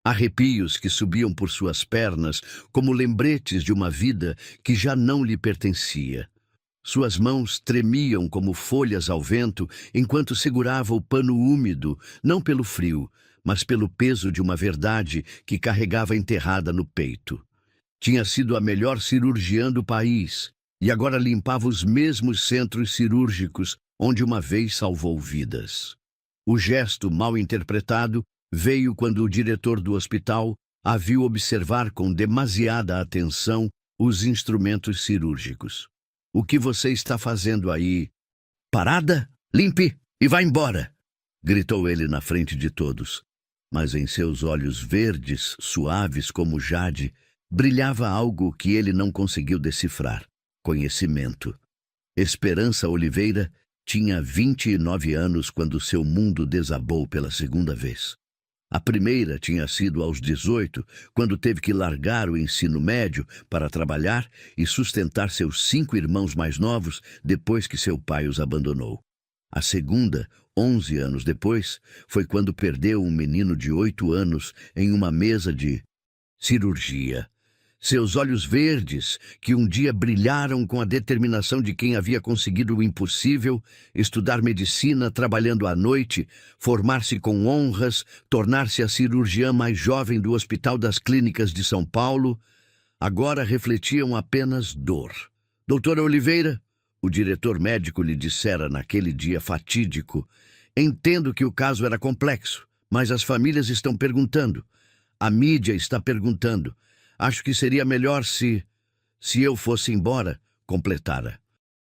Arrepios que subiam por suas pernas como lembretes de uma vida que já não lhe pertencia. Suas mãos tremiam como folhas ao vento enquanto segurava o pano úmido, não pelo frio, mas pelo peso de uma verdade que carregava enterrada no peito. Tinha sido a melhor cirurgiã do país e agora limpava os mesmos centros cirúrgicos onde uma vez salvou vidas. O gesto mal interpretado veio quando o diretor do hospital a viu observar com demasiada atenção os instrumentos cirúrgicos. "O que você está fazendo aí?" "Parada? Limpe e vá embora!" gritou ele na frente de todos. Mas em seus olhos verdes, suaves como jade, brilhava algo que ele não conseguiu decifrar: conhecimento. Esperança Oliveira tinha 29 anos quando seu mundo desabou pela segunda vez. A primeira tinha sido aos 18, quando teve que largar o ensino médio para trabalhar e sustentar seus 5 irmãos mais novos depois que seu pai os abandonou. A segunda, 11 anos depois, foi quando perdeu um menino de 8 anos em uma mesa de cirurgia. Seus olhos verdes, que um dia brilharam com a determinação de quem havia conseguido o impossível, estudar medicina trabalhando à noite, formar-se com honras, tornar-se a cirurgiã mais jovem do Hospital das Clínicas de São Paulo, agora refletiam apenas dor. "Doutora Oliveira", o diretor médico lhe dissera naquele dia fatídico, "entendo que o caso era complexo, mas as famílias estão perguntando. A mídia está perguntando. Acho que seria melhor se eu fosse embora", completara.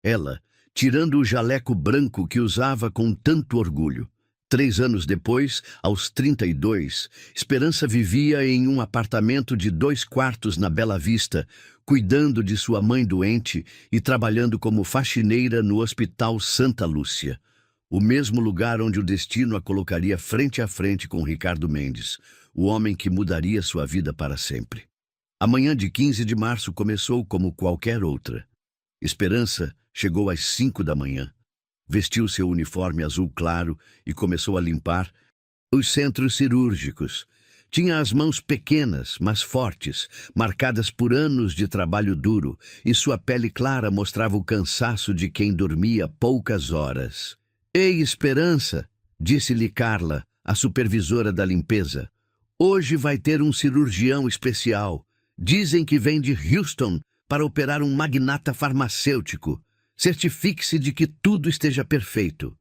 Ela, tirando o jaleco branco que usava com tanto orgulho. 3 anos depois, aos 32, Esperança vivia em um apartamento de 2 quartos na Bela Vista, cuidando de sua mãe doente e trabalhando como faxineira no Hospital Santa Lúcia. O mesmo lugar onde o destino a colocaria frente a frente com Ricardo Mendes, o homem que mudaria sua vida para sempre. A manhã de 15 de março começou como qualquer outra. Esperança chegou às 5 da manhã. Vestiu seu uniforme azul claro e começou a limpar os centros cirúrgicos. Tinha as mãos pequenas, mas fortes, marcadas por anos de trabalho duro, e sua pele clara mostrava o cansaço de quem dormia poucas horas. "Ei, Esperança", disse-lhe Carla, a supervisora da limpeza. "Hoje vai ter um cirurgião especial. Dizem que vem de Houston para operar um magnata farmacêutico. Certifique-se de que tudo esteja perfeito."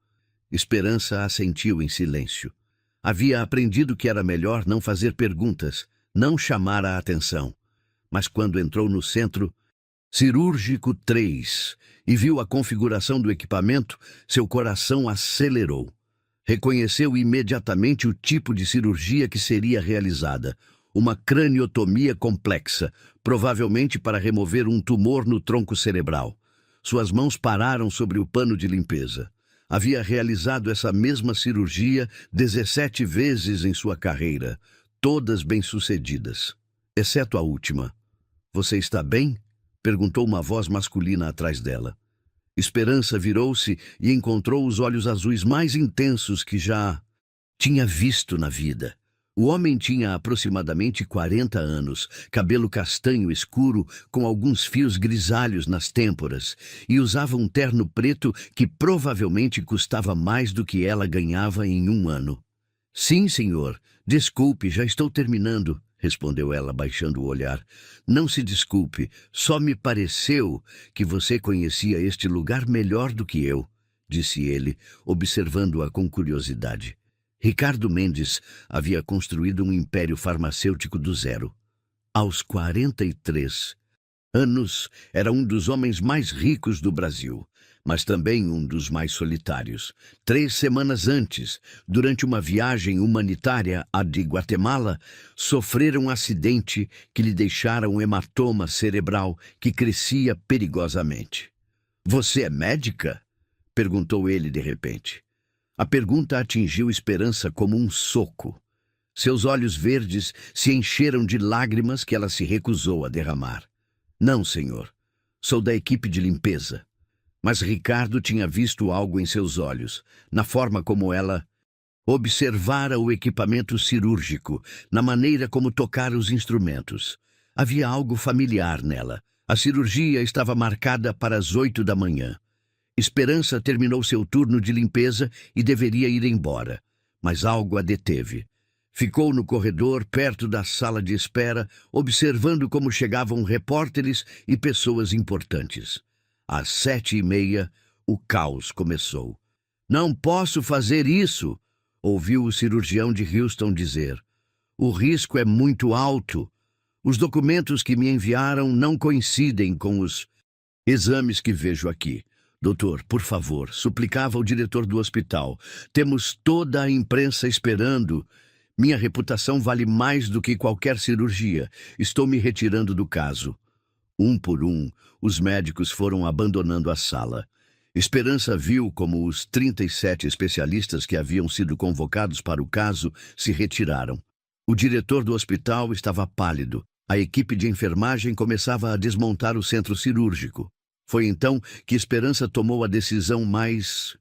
Esperança assentiu em silêncio. Havia aprendido que era melhor não fazer perguntas, não chamar a atenção. Mas quando entrou no centro cirúrgico 3 e viu a configuração do equipamento, seu coração acelerou. Reconheceu imediatamente o tipo de cirurgia que seria realizada: uma craniotomia complexa, provavelmente para remover um tumor no tronco cerebral. Suas mãos pararam sobre o pano de limpeza. Havia realizado essa mesma cirurgia 17 vezes em sua carreira, todas bem-sucedidas, exceto a última. "Você está bem?" perguntou uma voz masculina atrás dela. Esperança virou-se e encontrou os olhos azuis mais intensos que já tinha visto na vida. O homem tinha aproximadamente 40 anos, cabelo castanho escuro com alguns fios grisalhos nas têmporas, e usava um terno preto que provavelmente custava mais do que ela ganhava em um ano. "Sim, senhor. Desculpe, já estou terminando", respondeu ela, baixando o olhar. "Não se desculpe, só me pareceu que você conhecia este lugar melhor do que eu", disse ele, observando-a com curiosidade. Ricardo Mendes havia construído um império farmacêutico do zero. Aos 43 anos, era um dos homens mais ricos do Brasil, mas também um dos mais solitários. 3 semanas antes, durante uma viagem humanitária à de Guatemala, sofrera um acidente que lhe deixara um hematoma cerebral que crescia perigosamente. "Você é médica?" perguntou ele de repente. A pergunta atingiu Esperança como um soco. Seus olhos verdes se encheram de lágrimas que ela se recusou a derramar. "Não, senhor. Sou da equipe de limpeza." Mas Ricardo tinha visto algo em seus olhos, na forma como ela Observara o equipamento cirúrgico, na maneira como tocara os instrumentos. Havia algo familiar nela. A cirurgia estava marcada para as 8 da manhã. Esperança terminou seu turno de limpeza e deveria ir embora, mas algo a deteve. Ficou no corredor, perto da sala de espera, observando como chegavam repórteres e pessoas importantes. Às 7h30, o caos começou. "Não posso fazer isso", ouviu o cirurgião de Houston dizer. "O risco é muito alto. Os documentos que me enviaram não coincidem com os exames que vejo aqui. Doutor, por favor", suplicava o diretor do hospital. "Temos toda a imprensa esperando. Minha reputação vale mais do que qualquer cirurgia. Estou me retirando do caso." Um por um, os médicos foram abandonando a sala. Esperança viu como os 37 especialistas que haviam sido convocados para o caso se retiraram. O diretor do hospital estava pálido. A equipe de enfermagem começava a desmontar o centro cirúrgico. Foi então que Esperança tomou a decisão mais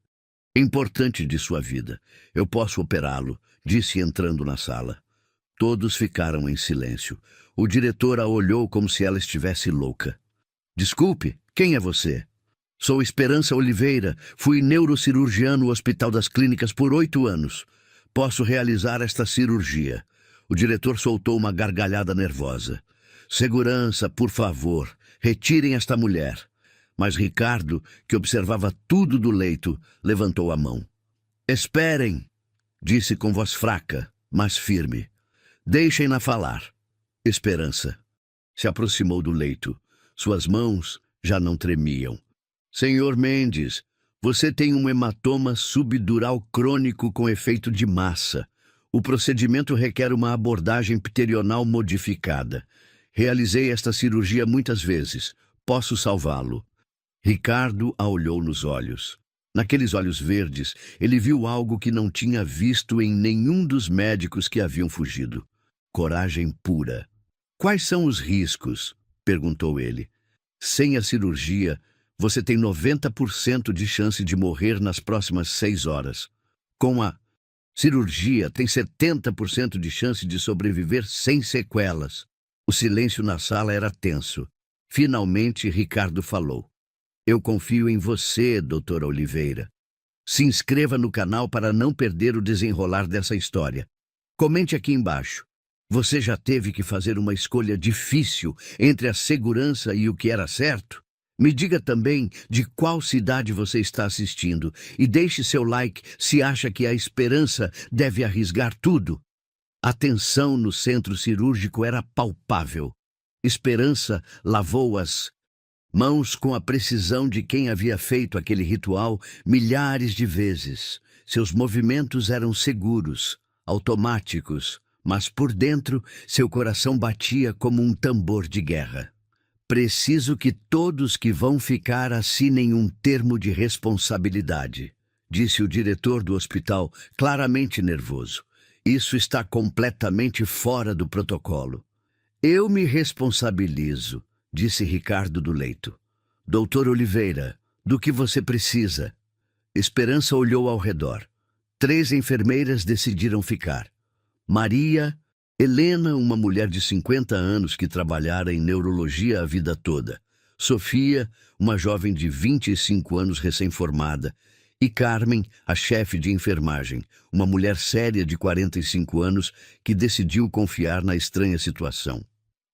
importante de sua vida. "Eu posso operá-lo", disse entrando na sala. Todos ficaram em silêncio. O diretor a olhou como se ela estivesse louca. "Desculpe, quem é você?" "Sou Esperança Oliveira. Fui neurocirurgiã no Hospital das Clínicas por 8 anos. Posso realizar esta cirurgia." O diretor soltou uma gargalhada nervosa. "Segurança, por favor. Retirem esta mulher." Mas Ricardo, que observava tudo do leito, levantou a mão. "Esperem", disse com voz fraca, mas firme. "Deixem-na falar." Esperança se aproximou do leito. Suas mãos já não tremiam. "Senhor Mendes, você tem um hematoma subdural crônico com efeito de massa. O procedimento requer uma abordagem pterional modificada. Realizei esta cirurgia muitas vezes. Posso salvá-lo." Ricardo a olhou nos olhos. Naqueles olhos verdes, ele viu algo que não tinha visto em nenhum dos médicos que haviam fugido. Coragem pura. "Quais são os riscos?", perguntou ele. "Sem a cirurgia, você tem 90% de chance de morrer nas próximas 6 horas. Com a cirurgia, tem 70% de chance de sobreviver sem sequelas." O silêncio na sala era tenso. Finalmente, Ricardo falou. "Eu confio em você, doutora Oliveira. Se inscreva no canal para não perder o desenrolar dessa história. Comente aqui embaixo. Você já teve que fazer uma escolha difícil entre a segurança e o que era certo? Me diga também de qual cidade você está assistindo e deixe seu like se acha que a Esperança deve arriscar tudo." A tensão no centro cirúrgico era palpável. Esperança lavou as mãos com a precisão de quem havia feito aquele ritual milhares de vezes. Seus movimentos eram seguros, automáticos, mas por dentro seu coração batia como um tambor de guerra. "Preciso que todos que vão ficar assinem um termo de responsabilidade", disse o diretor do hospital, claramente nervoso. "Isso está completamente fora do protocolo." "Eu me responsabilizo", disse Ricardo do leito. "Doutor Oliveira, do que você precisa?" Esperança olhou ao redor. 3 enfermeiras decidiram ficar. Maria, Helena, uma mulher de 50 anos que trabalhara em neurologia a vida toda. Sofia, uma jovem de 25 anos recém-formada. E Carmen, a chefe de enfermagem, uma mulher séria de 45 anos que decidiu confiar na estranha situação.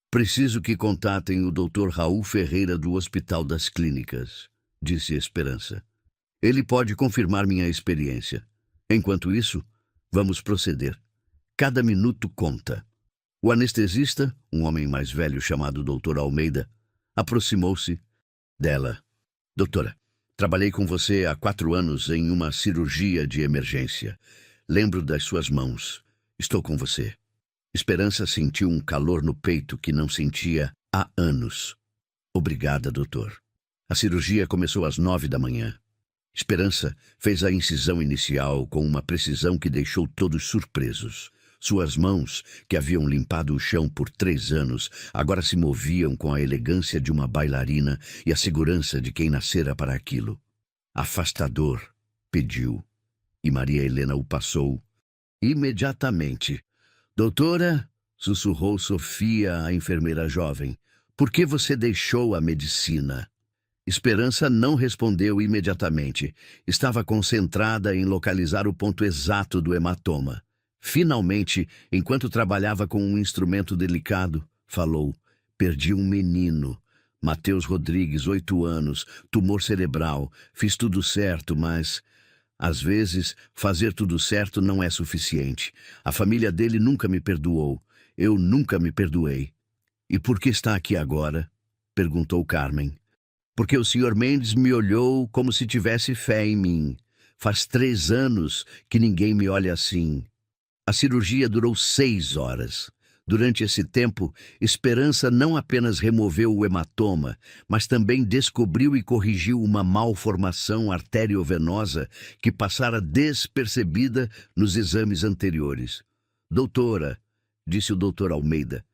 "Preciso que contatem o Dr. Raul Ferreira do Hospital das Clínicas", disse Esperança. "Ele pode confirmar minha experiência. Enquanto isso, vamos proceder. Cada minuto conta." O anestesista, um homem mais velho chamado Dr. Almeida, aproximou-se dela. "Doutora, trabalhei com você há 4 anos em uma cirurgia de emergência. Lembro das suas mãos. Estou com você." Esperança sentiu um calor no peito que não sentia há anos. "Obrigada, doutor." A cirurgia começou às 9 da manhã. Esperança fez a incisão inicial com uma precisão que deixou todos surpresos. Suas mãos, que haviam limpado o chão por 3 anos, agora se moviam com a elegância de uma bailarina e a segurança de quem nascera para aquilo. "Afastador", pediu, e Maria Helena o passou, imediatamente. Doutora, sussurrou Sofia, a enfermeira jovem, por que você deixou a medicina? Esperança não respondeu imediatamente. Estava concentrada em localizar o ponto exato do hematoma. Finalmente, enquanto trabalhava com um instrumento delicado, falou: perdi um menino. Mateus Rodrigues, 8 anos, tumor cerebral. Fiz tudo certo, mas às vezes, fazer tudo certo não é suficiente. A família dele nunca me perdoou. Eu nunca me perdoei. E por que está aqui agora? Perguntou Carmen. Porque o Sr. Mendes me olhou como se tivesse fé em mim. Faz 3 anos que ninguém me olha assim. A cirurgia durou 6 horas. Durante esse tempo, Esperança não apenas removeu o hematoma, mas também descobriu e corrigiu uma malformação arteriovenosa que passara despercebida nos exames anteriores. Doutora, disse o doutor Almeida,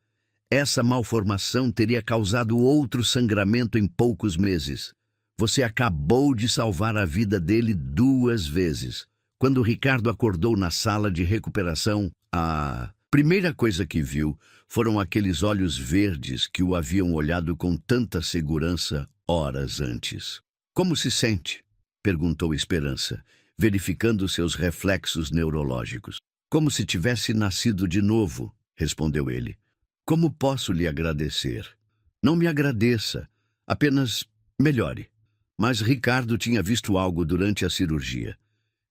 essa malformação teria causado outro sangramento em poucos meses. Você acabou de salvar a vida dele 2 vezes. Quando Ricardo acordou na sala de recuperação, a primeira coisa que viu foram aqueles olhos verdes que o haviam olhado com tanta segurança horas antes. Como se sente? Perguntou Esperança, verificando seus reflexos neurológicos. Como se tivesse nascido de novo, respondeu ele. Como posso lhe agradecer? Não me agradeça, apenas melhore. Mas Ricardo tinha visto algo durante a cirurgia.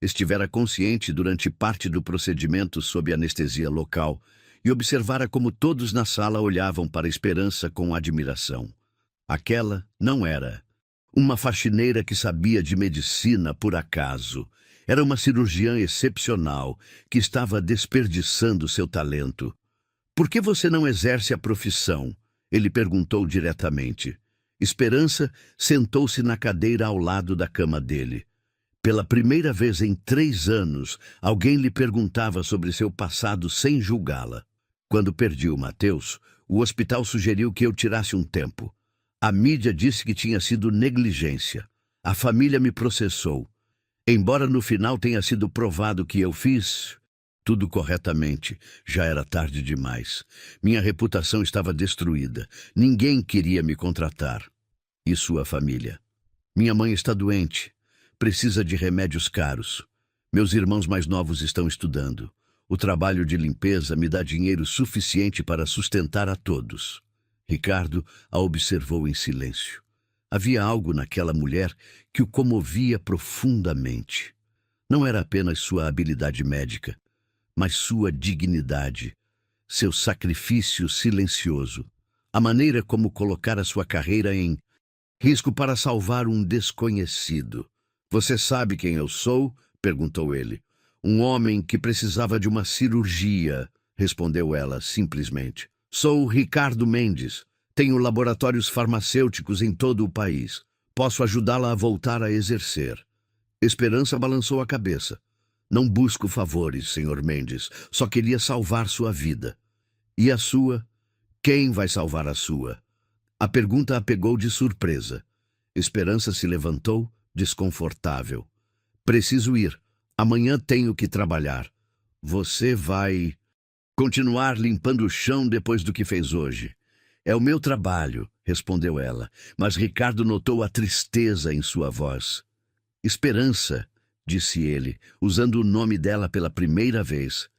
Estivera consciente durante parte do procedimento sob anestesia local e observara como todos na sala olhavam para a Esperança com admiração. Aquela não era uma faxineira que sabia de medicina por acaso. Era uma cirurgiã excepcional que estava desperdiçando seu talento. Por que você não exerce a profissão? Ele perguntou diretamente. Esperança sentou-se na cadeira ao lado da cama dele. Pela primeira vez em 3 anos, alguém lhe perguntava sobre seu passado sem julgá-la. Quando perdi o Mateus, o hospital sugeriu que eu tirasse um tempo. A mídia disse que tinha sido negligência. A família me processou. Embora no final tenha sido provado que eu fiz tudo corretamente, já era tarde demais. Minha reputação estava destruída. Ninguém queria me contratar. E sua família? Minha mãe está doente. Precisa de remédios caros. Meus irmãos mais novos estão estudando. O trabalho de limpeza me dá dinheiro suficiente para sustentar a todos. Ricardo a observou em silêncio. Havia algo naquela mulher que o comovia profundamente. Não era apenas sua habilidade médica, mas sua dignidade, seu sacrifício silencioso, a maneira como colocara sua carreira em risco para salvar um desconhecido. Você sabe quem eu sou? Perguntou ele. Um homem que precisava de uma cirurgia, respondeu ela simplesmente. Sou Ricardo Mendes. Tenho laboratórios farmacêuticos em todo o país. Posso ajudá-la a voltar a exercer. Esperança balançou a cabeça. Não busco favores, Sr. Mendes. Só queria salvar sua vida. E a sua? Quem vai salvar a sua? A pergunta a pegou de surpresa. Esperança se levantou, desconfortável. Preciso ir. Amanhã tenho que trabalhar. Você vai continuar limpando o chão depois do que fez hoje. É o meu trabalho, respondeu ela, mas Ricardo notou a tristeza em sua voz. Esperança, disse ele, usando o nome dela pela primeira vez.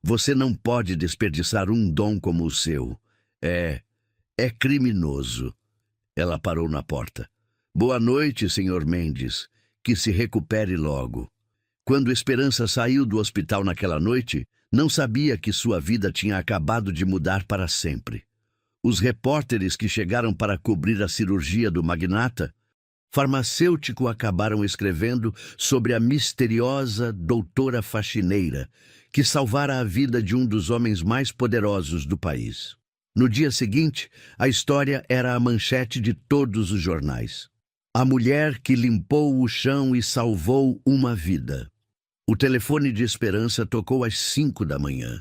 Você não pode desperdiçar um dom como o seu. É criminoso. Ela parou na porta. Boa noite, Sr. Mendes. Que se recupere logo. Quando Esperança saiu do hospital naquela noite, não sabia que sua vida tinha acabado de mudar para sempre. Os repórteres que chegaram para cobrir a cirurgia do magnata farmacêutico acabaram escrevendo sobre a misteriosa doutora faxineira que salvara a vida de um dos homens mais poderosos do país. No dia seguinte, a história era a manchete de todos os jornais. A mulher que limpou o chão e salvou uma vida. O telefone de Esperança tocou às 5 da manhã.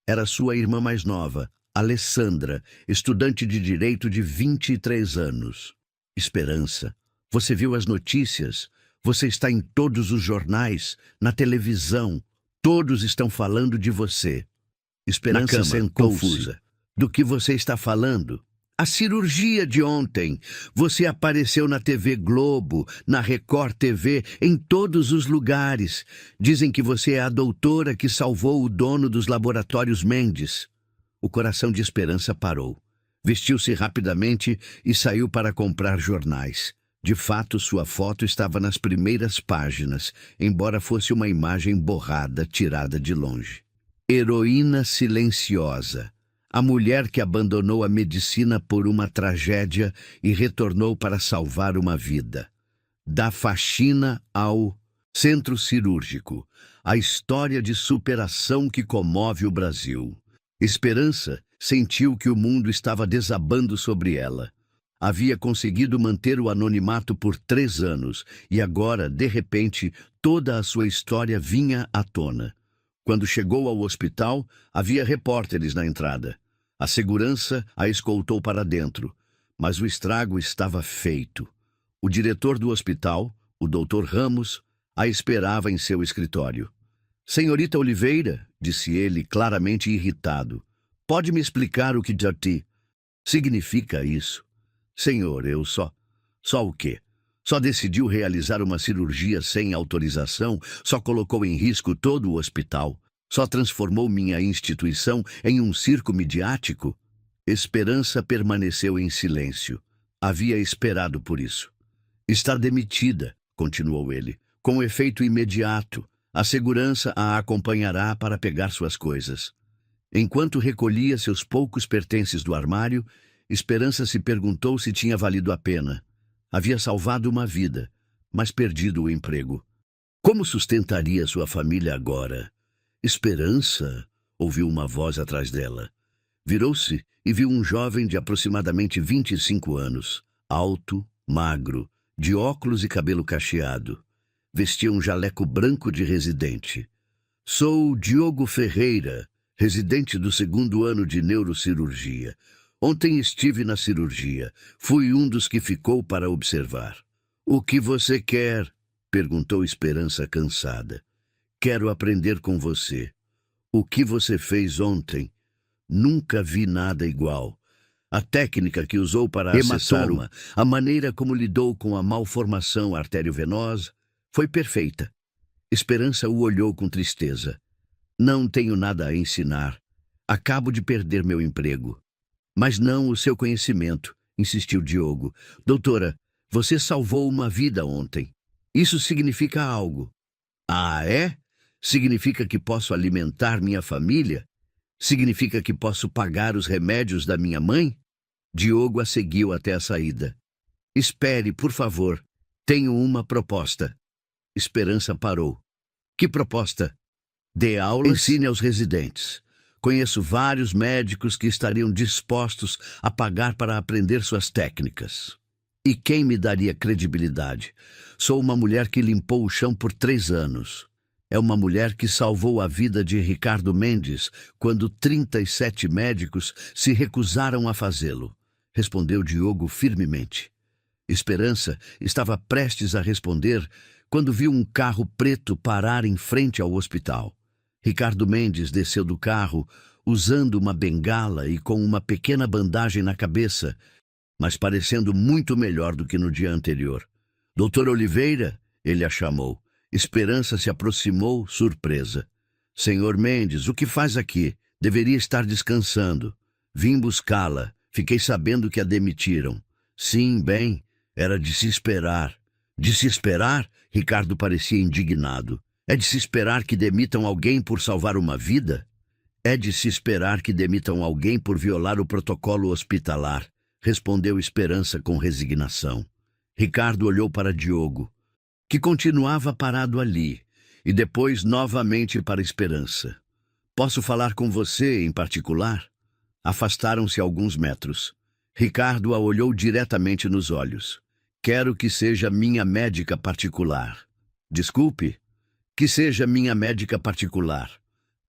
Era sua irmã mais nova, Alessandra, estudante de direito de 23 anos. Esperança, você viu as notícias? Você está em todos os jornais, na televisão. Todos estão falando de você. Esperança sentou-se. Confusa. Do que você está falando? A cirurgia de ontem. Você apareceu na TV Globo, na Record TV, em todos os lugares. Dizem que você é a doutora que salvou o dono dos laboratórios Mendes. O coração de Esperança parou. Vestiu-se rapidamente e saiu para comprar jornais. De fato, sua foto estava nas primeiras páginas, embora fosse uma imagem borrada, tirada de longe. Heroína silenciosa. A mulher que abandonou a medicina por uma tragédia e retornou para salvar uma vida. Da faxina ao centro cirúrgico. A história de superação que comove o Brasil. Esperança sentiu que o mundo estava desabando sobre ela. Havia conseguido manter o anonimato por 3 anos e agora, de repente, toda a sua história vinha à tona. Quando chegou ao hospital, havia repórteres na entrada. A segurança a escoltou para dentro, mas o estrago estava feito. O diretor do hospital, o Dr. Ramos, a esperava em seu escritório. Senhorita Oliveira, disse ele, claramente irritado, pode me explicar o que Jati significa isso? Senhor, eu só o quê? Só decidiu realizar uma cirurgia sem autorização, só colocou em risco todo o hospital. Só transformou minha instituição em um circo midiático? Esperança permaneceu em silêncio. Havia esperado por isso. Está demitida, continuou ele, com efeito imediato. A segurança a acompanhará para pegar suas coisas. Enquanto recolhia seus poucos pertences do armário, Esperança se perguntou se tinha valido a pena. Havia salvado uma vida, mas perdido o emprego. Como sustentaria sua família agora? Esperança, ouviu uma voz atrás dela. Virou-se e viu um jovem de aproximadamente 25 anos, alto, magro, de óculos e cabelo cacheado. Vestia um jaleco branco de residente. Sou Diogo Ferreira, residente do 2º ano de neurocirurgia. Ontem estive na cirurgia. Fui um dos que ficou para observar. O que você quer? Perguntou Esperança cansada. Quero aprender com você. O que você fez ontem? Nunca vi nada igual. A técnica que usou para acessar a maneira como lidou com a malformação arteriovenosa foi perfeita. Esperança o olhou com tristeza. Não tenho nada a ensinar. Acabo de perder meu emprego. Mas não o seu conhecimento, insistiu Diogo. Doutora, você salvou uma vida ontem. Isso significa algo. Ah, é? Significa que posso alimentar minha família? Significa que posso pagar os remédios da minha mãe? Diogo a seguiu até a saída. Espere, por favor. Tenho uma proposta. Esperança parou. Que proposta? Dê aulas. Ensine aos residentes. Conheço vários médicos que estariam dispostos a pagar para aprender suas técnicas. E quem me daria credibilidade? Sou uma mulher que limpou o chão por 3 anos. É uma mulher que salvou a vida de Ricardo Mendes quando 37 médicos se recusaram a fazê-lo, respondeu Diogo firmemente. Esperança estava prestes a responder quando viu um carro preto parar em frente ao hospital. Ricardo Mendes desceu do carro usando uma bengala e com uma pequena bandagem na cabeça, mas parecendo muito melhor do que no dia anterior. Doutor Oliveira, ele a chamou. Esperança se aproximou, surpresa. Senhor Mendes, o que faz aqui? Deveria estar descansando. Vim buscá-la. Fiquei sabendo que a demitiram. Sim, bem, era de se esperar. De se esperar? Ricardo parecia indignado. É de se esperar que demitam alguém por salvar uma vida? É de se esperar que demitam alguém por violar o protocolo hospitalar, respondeu Esperança com resignação. Ricardo olhou para Diogo, que continuava parado ali, e depois novamente para Esperança. Posso falar com você em particular? Afastaram-se alguns metros. Ricardo a olhou diretamente nos olhos. Quero que seja minha médica particular. Desculpe? Que seja minha médica particular.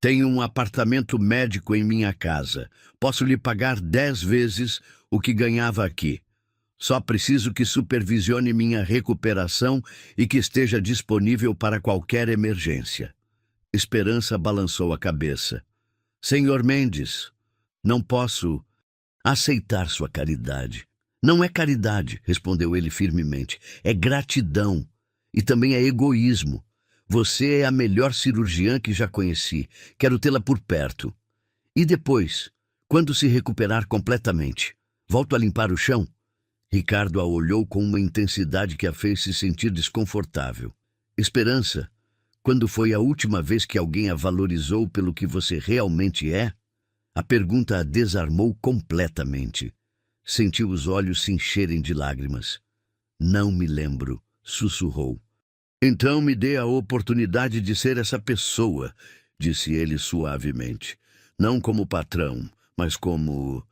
Tenho um apartamento médico em minha casa. Posso lhe pagar 10 vezes o que ganhava aqui. Só preciso que supervisione minha recuperação e que esteja disponível para qualquer emergência. Esperança balançou a cabeça. Senhor Mendes, não posso aceitar sua caridade. Não é caridade, respondeu ele firmemente. É gratidão. E também é egoísmo. Você é a melhor cirurgiã que já conheci. Quero tê-la por perto. E depois, quando se recuperar completamente, volto a limpar o chão? Ricardo a olhou com uma intensidade que a fez se sentir desconfortável. Esperança, quando foi a última vez que alguém a valorizou pelo que você realmente é? A pergunta a desarmou completamente. Sentiu os olhos se encherem de lágrimas. Não me lembro, sussurrou. Então me dê a oportunidade de ser essa pessoa, disse ele suavemente. Não como patrão, mas como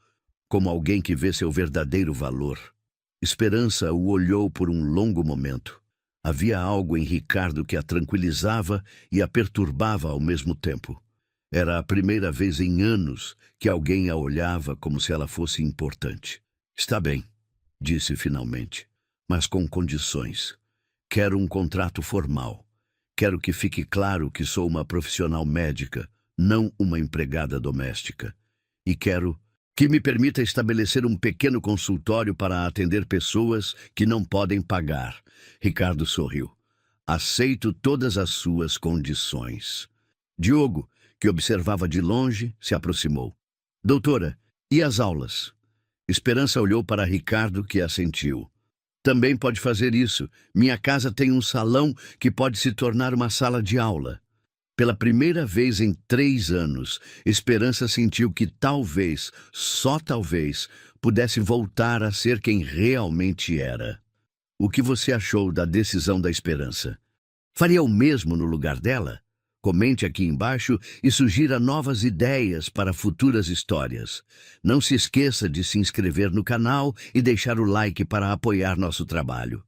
alguém que vê seu verdadeiro valor. Esperança o olhou por um longo momento. Havia algo em Ricardo que a tranquilizava e a perturbava ao mesmo tempo. Era a primeira vez em anos que alguém a olhava como se ela fosse importante. Está bem, disse finalmente, mas com condições. Quero um contrato formal. Quero que fique claro que sou uma profissional médica, não uma empregada doméstica. E quero que me permita estabelecer um pequeno consultório para atender pessoas que não podem pagar. Ricardo sorriu. Aceito todas as suas condições. Diogo, que observava de longe, se aproximou. Doutora, e as aulas? Esperança olhou para Ricardo, que assentiu. Também pode fazer isso. Minha casa tem um salão que pode se tornar uma sala de aula. Pela primeira vez em 3 anos, Esperança sentiu que talvez, só talvez, pudesse voltar a ser quem realmente era. O que você achou da decisão da Esperança? Faria o mesmo no lugar dela? Comente aqui embaixo e sugira novas ideias para futuras histórias. Não se esqueça de se inscrever no canal e deixar o like para apoiar nosso trabalho.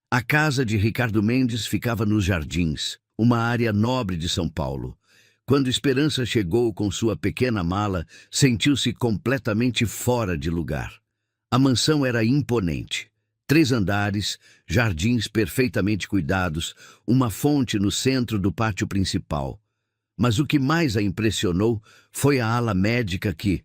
A casa de Ricardo Mendes ficava nos Jardins, uma área nobre de São Paulo. Quando Esperança chegou com sua pequena mala, sentiu-se completamente fora de lugar. A mansão era imponente. 3 andares, jardins perfeitamente cuidados, uma fonte no centro do pátio principal. Mas o que mais a impressionou foi a ala médica que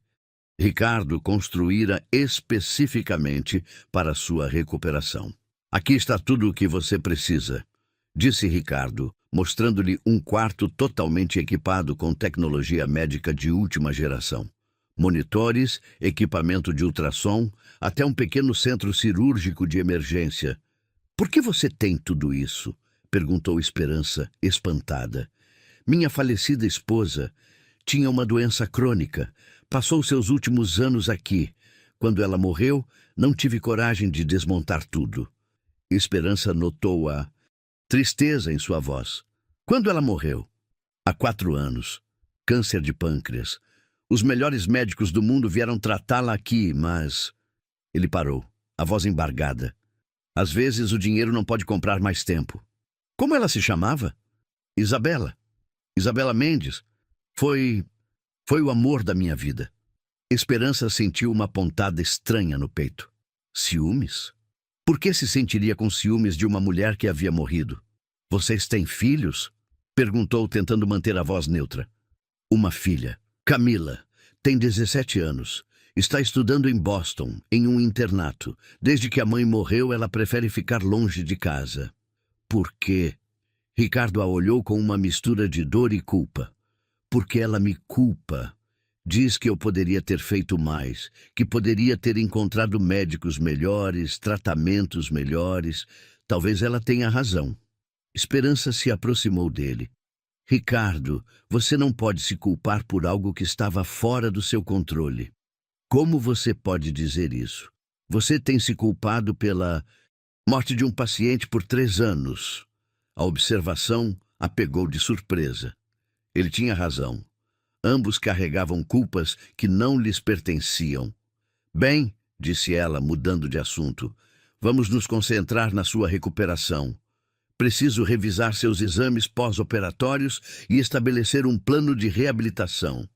Ricardo construíra especificamente para sua recuperação. Aqui está tudo o que você precisa, disse Ricardo, mostrando-lhe um quarto totalmente equipado com tecnologia médica de última geração. Monitores, equipamento de ultrassom, até um pequeno centro cirúrgico de emergência. Por que você tem tudo isso? Perguntou Esperança, espantada. Minha falecida esposa tinha uma doença crônica. Passou seus últimos anos aqui. Quando ela morreu, não tive coragem de desmontar tudo. Esperança notou a tristeza em sua voz. Quando ela morreu? Há 4 anos. Câncer de pâncreas. Os melhores médicos do mundo vieram tratá-la aqui, mas... Ele parou, a voz embargada. Às vezes o dinheiro não pode comprar mais tempo. Como ela se chamava? Isabela. Isabela Mendes. Foi o amor da minha vida. Esperança sentiu uma pontada estranha no peito. Ciúmes? Por que se sentiria com ciúmes de uma mulher que havia morrido? Vocês têm filhos? Perguntou, tentando manter a voz neutra. Uma filha. Camila. Tem 17 anos. Está estudando em Boston, em um internato. Desde que a mãe morreu, ela prefere ficar longe de casa. Por quê? Ricardo a olhou com uma mistura de dor e culpa. Porque ela me culpa. Diz que eu poderia ter feito mais, que poderia ter encontrado médicos melhores, tratamentos melhores. Talvez ela tenha razão. Esperança se aproximou dele. Ricardo, você não pode se culpar por algo que estava fora do seu controle. Como você pode dizer isso? Você tem se culpado pela morte de um paciente por 3 anos. A observação a pegou de surpresa. Ele tinha razão. Ambos carregavam culpas que não lhes pertenciam. Bem, disse ela, mudando de assunto, vamos nos concentrar na sua recuperação. Preciso revisar seus exames pós-operatórios e estabelecer um plano de reabilitação.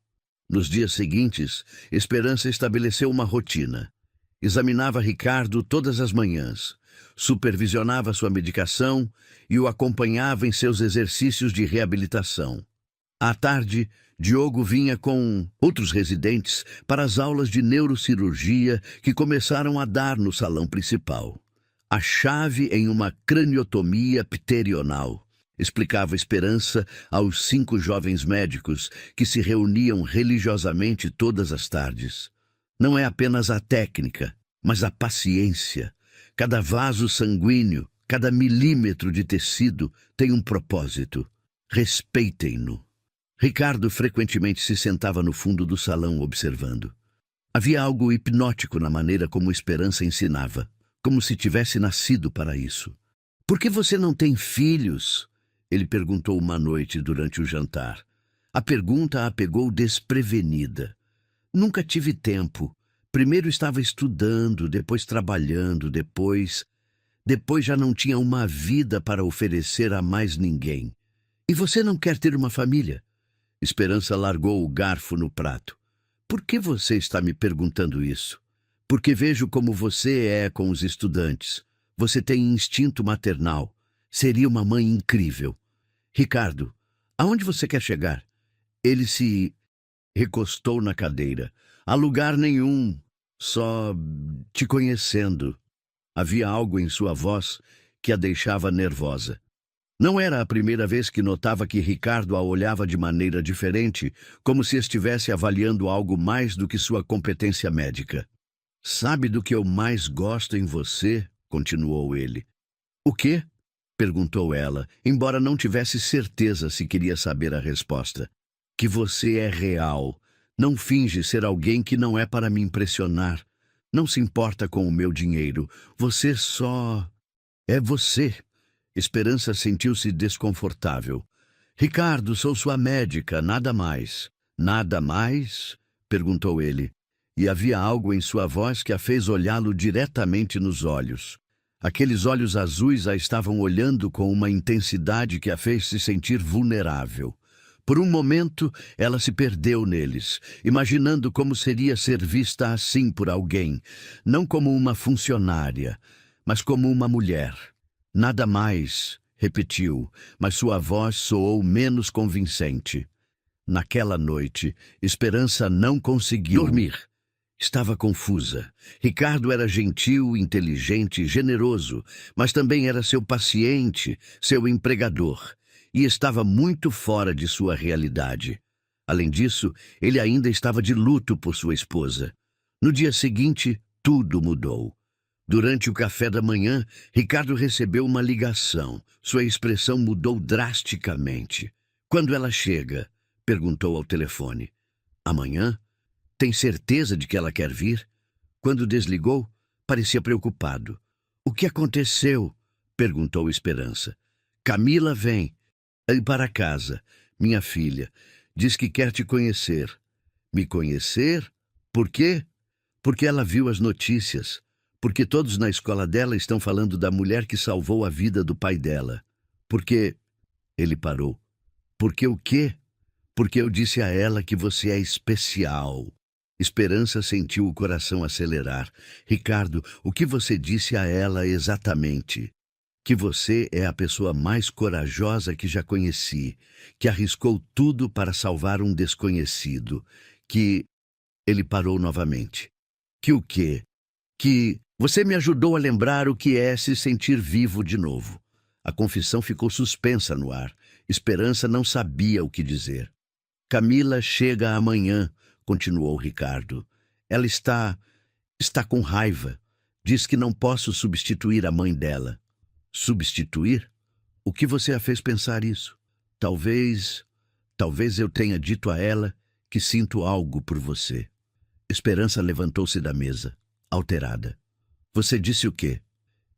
Nos dias seguintes, Esperança estabeleceu uma rotina. Examinava Ricardo todas as manhãs, supervisionava sua medicação e o acompanhava em seus exercícios de reabilitação. À tarde, Diogo vinha com outros residentes para as aulas de neurocirurgia que começaram a dar no salão principal. A chave em uma craniotomia pterional, explicava Esperança aos 5 jovens médicos que se reuniam religiosamente todas as tardes. Não é apenas a técnica, mas a paciência. Cada vaso sanguíneo, cada milímetro de tecido tem um propósito. Respeitem-no. Ricardo frequentemente se sentava no fundo do salão observando. Havia algo hipnótico na maneira como Esperança ensinava, como se tivesse nascido para isso. "Por que você não tem filhos?" ele perguntou uma noite durante o jantar. A pergunta a pegou desprevenida. "Nunca tive tempo. Primeiro estava estudando, depois trabalhando, depois já não tinha uma vida para oferecer a mais ninguém. E você não quer ter uma família?" Esperança largou o garfo no prato. "Por que você está me perguntando isso?" "Porque vejo como você é com os estudantes. Você tem instinto maternal. Seria uma mãe incrível." "Ricardo, aonde você quer chegar?" Ele se recostou na cadeira. "A lugar nenhum, só te conhecendo." Havia algo em sua voz que a deixava nervosa. Não era a primeira vez que notava que Ricardo a olhava de maneira diferente, como se estivesse avaliando algo mais do que sua competência médica. "Sabe do que eu mais gosto em você?" continuou ele. "O quê?" perguntou ela, embora não tivesse certeza se queria saber a resposta. "Que você é real. Não finge ser alguém que não é para me impressionar. Não se importa com o meu dinheiro. Você só é você." Esperança sentiu-se desconfortável. "Ricardo, sou sua médica, nada mais." "Nada mais?" perguntou ele. E havia algo em sua voz que a fez olhá-lo diretamente nos olhos. Aqueles olhos azuis a estavam olhando com uma intensidade que a fez se sentir vulnerável. Por um momento, ela se perdeu neles, imaginando como seria ser vista assim por alguém, não como uma funcionária, mas como uma mulher. "Nada mais", repetiu, mas sua voz soou menos convincente. Naquela noite, Esperança não conseguiu dormir. Estava confusa. Ricardo era gentil, inteligente, generoso, mas também era seu paciente, seu empregador, e estava muito fora de sua realidade. Além disso, ele ainda estava de luto por sua esposa. No dia seguinte, tudo mudou. Durante o café da manhã, Ricardo recebeu uma ligação. Sua expressão mudou drasticamente. "Quando ela chega?" perguntou ao telefone. "Amanhã? Tem certeza de que ela quer vir?" Quando desligou, parecia preocupado. "O que aconteceu?" perguntou Esperança. "Camila vem para casa, minha filha. Diz que quer te conhecer." "Me conhecer? Por quê?" "Porque ela viu as notícias. Porque todos na escola dela estão falando da mulher que salvou a vida do pai dela. Porque..." Ele parou. "Porque o quê?" "Porque eu disse a ela que você é especial." Esperança sentiu o coração acelerar. "Ricardo, o que você disse a ela exatamente?" "Que você é a pessoa mais corajosa que já conheci, que arriscou tudo para salvar um desconhecido, que..." Ele parou novamente. "Que o quê?" "Que você me ajudou a lembrar o que é se sentir vivo de novo." A confissão ficou suspensa no ar. Esperança não sabia o que dizer. "Camila chega amanhã", continuou Ricardo. "Ela está com raiva. Diz que não posso substituir a mãe dela." "Substituir? O que você a fez pensar isso?" Talvez eu tenha dito a ela que sinto algo por você." Esperança levantou-se da mesa, alterada. "Você disse o quê?"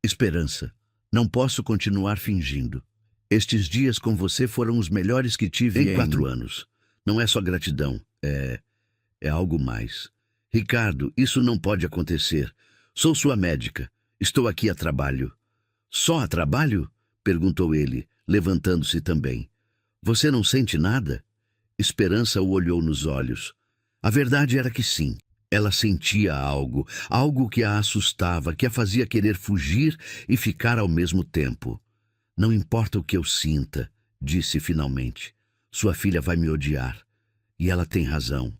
"Esperança, não posso continuar fingindo. Estes dias com você foram os melhores que tive em 4 anos. Não é só gratidão, é algo mais." "Ricardo, isso não pode acontecer. Sou sua médica. Estou aqui a trabalho." "Só a trabalho?" perguntou ele, levantando-se também. "Você não sente nada?" Esperança o olhou nos olhos. A verdade era que sim. Ela sentia algo, algo que a assustava, que a fazia querer fugir e ficar ao mesmo tempo. "Não importa o que eu sinta", disse finalmente. Sua filha vai me odiar. E ela tem razão.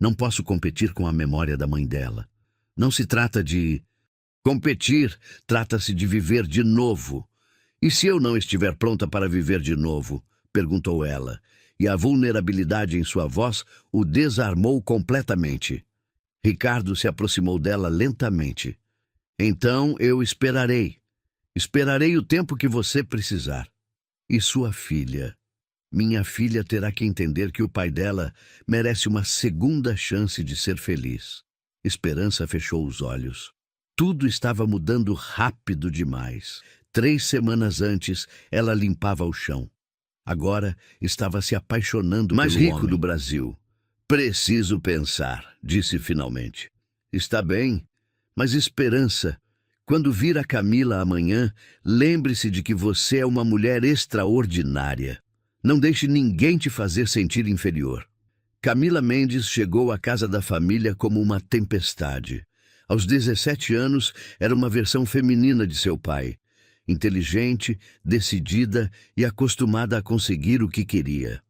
Não posso competir com a memória da mãe dela. Não se trata de competir, trata-se de viver de novo. E se eu não estiver pronta para viver de novo? Perguntou ela, e a vulnerabilidade em sua voz o desarmou completamente. Ricardo se aproximou dela lentamente. Então eu esperarei. Esperarei o tempo que você precisar. E sua filha? Minha filha terá que entender que o pai dela merece uma segunda chance de ser feliz. Esperança fechou os olhos. Tudo estava mudando rápido demais. 3 semanas antes, ela limpava o chão. Agora estava se apaixonando pelo mais rico do Brasil. Preciso pensar, disse finalmente. Está bem, mas Esperança, quando vir a Camila amanhã, lembre-se de que você é uma mulher extraordinária. Não deixe ninguém te fazer sentir inferior. Camila Mendes chegou à casa da família como uma tempestade. Aos 17 anos, era uma versão feminina de seu pai. Inteligente, decidida e acostumada a conseguir o que queria.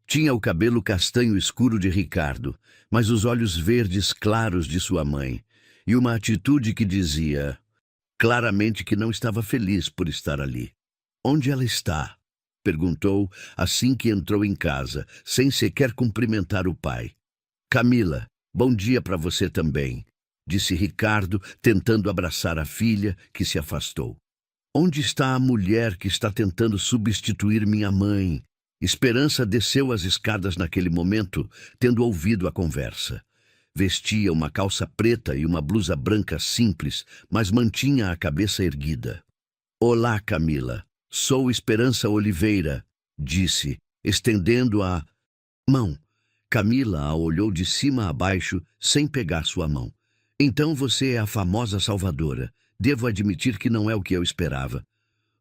Tinha o cabelo castanho escuro de Ricardo, mas os olhos verdes claros de sua mãe, e uma atitude que dizia claramente que não estava feliz por estar ali. Onde ela está? Perguntou assim que entrou em casa, sem sequer cumprimentar o pai. Camila, bom dia para você também, disse Ricardo, tentando abraçar a filha, que se afastou. Onde está a mulher que está tentando substituir minha mãe? Esperança desceu as escadas naquele momento, tendo ouvido a conversa. Vestia uma calça preta e uma blusa branca simples, mas mantinha a cabeça erguida. Olá, Camila. Sou Esperança Oliveira, disse, estendendo a mão. Camila a olhou de cima a baixo, sem pegar sua mão. Então você é a famosa salvadora. Devo admitir que não é o que eu esperava.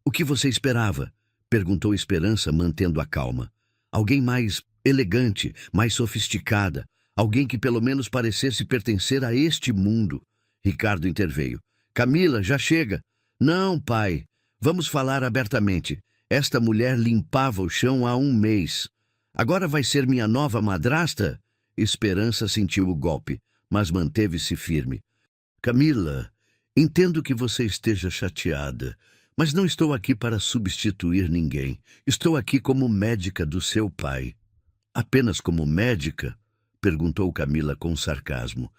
O que você esperava? Perguntou Esperança, mantendo a calma. Alguém mais elegante, mais sofisticada. Alguém que pelo menos parecesse pertencer a este mundo. Ricardo interveio. Camila, já chega. Não, pai. Vamos falar abertamente. Esta mulher limpava o chão há 1 mês. Agora vai ser minha nova madrasta? Esperança sentiu o golpe, mas manteve-se firme. Camila, entendo que você esteja chateada, mas não estou aqui para substituir ninguém. Estou aqui como médica do seu pai. Apenas como médica? Perguntou Camila com sarcasmo.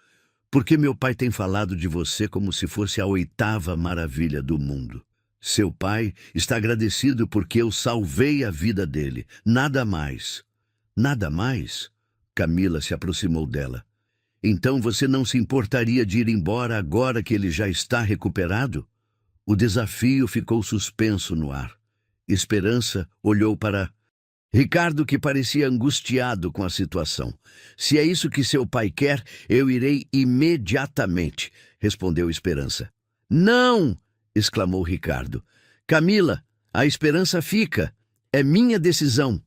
Porque meu pai tem falado de você como se fosse a 8ª maravilha do mundo. Seu pai está agradecido porque eu salvei a vida dele. Nada mais. Nada mais? Camila se aproximou dela. Então você não se importaria de ir embora agora que ele já está recuperado? O desafio ficou suspenso no ar. Esperança olhou para Ricardo, que parecia angustiado com a situação. Se é isso que seu pai quer, eu irei imediatamente, respondeu Esperança. Não! Exclamou Ricardo. Camila, a Esperança fica. É minha decisão.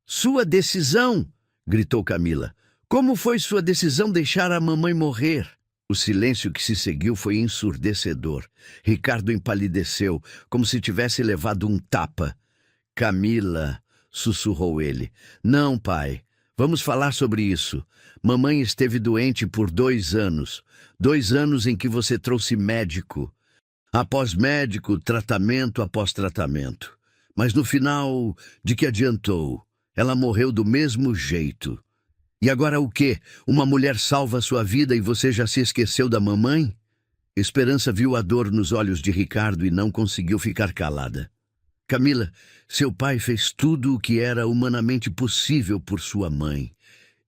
Sua decisão? Gritou Camila. Como foi sua decisão deixar a mamãe morrer? O silêncio que se seguiu foi ensurdecedor. Ricardo empalideceu, como se tivesse levado um tapa. Camila, sussurrou ele. Não, pai. Vamos falar sobre isso. Mamãe esteve doente por 2 anos. 2 anos em que você trouxe médico. Após médico, tratamento após tratamento. Mas no final, de que adiantou? Ela morreu do mesmo jeito. E agora o quê? Uma mulher salva a sua vida e você já se esqueceu da mamãe? Esperança viu a dor nos olhos de Ricardo e não conseguiu ficar calada. Camila, seu pai fez tudo o que era humanamente possível por sua mãe.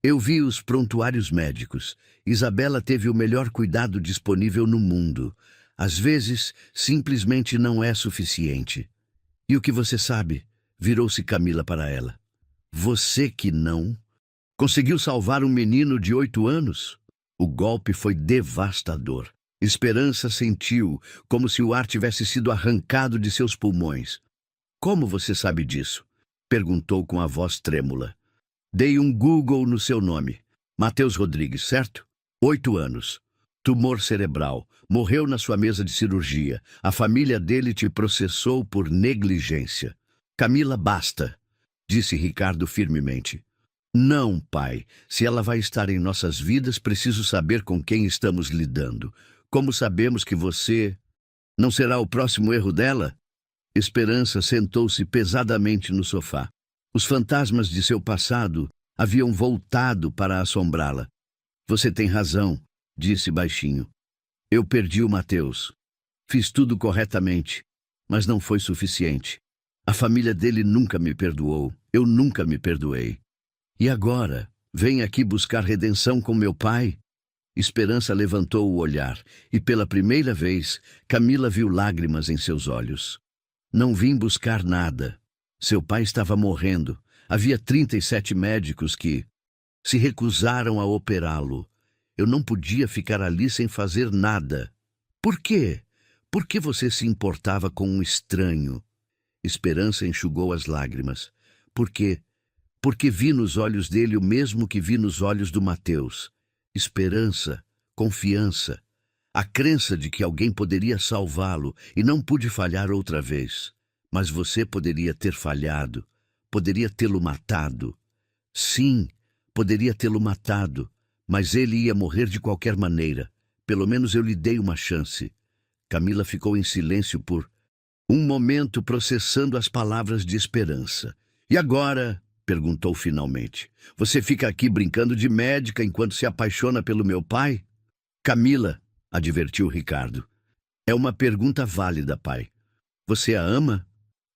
Eu vi os prontuários médicos. Isabela teve o melhor cuidado disponível no mundo. Às vezes, simplesmente não é suficiente. E o que você sabe? Virou-se Camila para ela. Você que não? Conseguiu salvar um menino de 8 anos? O golpe foi devastador. Esperança sentiu como se o ar tivesse sido arrancado de seus pulmões. Como você sabe disso? Perguntou com a voz trêmula. Dei um Google no seu nome. Matheus Rodrigues, certo? 8 anos. Tumor cerebral. Morreu na sua mesa de cirurgia. A família dele te processou por negligência. Camila, basta. disse Ricardo firmemente. Não, pai. Se ela vai estar em nossas vidas, preciso saber com quem estamos lidando. Como sabemos que você não será o próximo erro dela? Esperança sentou-se pesadamente no sofá. Os fantasmas de seu passado haviam voltado para assombrá-la. Você tem razão, disse baixinho. Eu perdi o Mateus. Fiz tudo corretamente, mas não foi suficiente. A família dele nunca me perdoou. Eu nunca me perdoei. E agora, vem aqui buscar redenção com meu pai? Esperança levantou o olhar, e pela primeira vez, Camila viu lágrimas em seus olhos. Não vim buscar nada. Seu pai estava morrendo. Havia 37 médicos que se recusaram a operá-lo. Eu não podia ficar ali sem fazer nada. Por quê? Por que você se importava com um estranho? Esperança enxugou as lágrimas. Por quê? Porque vi nos olhos dele o mesmo que vi nos olhos do Mateus. Esperança, confiança, a crença de que alguém poderia salvá-lo e não pude falhar outra vez. Mas você poderia ter falhado, poderia tê-lo matado. Sim, poderia tê-lo matado, mas ele ia morrer de qualquer maneira. Pelo menos eu lhe dei uma chance. Camila ficou em silêncio por um momento, processando as palavras de Esperança. E agora? Perguntou finalmente. Você fica aqui brincando de médica enquanto se apaixona pelo meu pai? Camila, advertiu Ricardo. É uma pergunta válida, pai. Você a ama?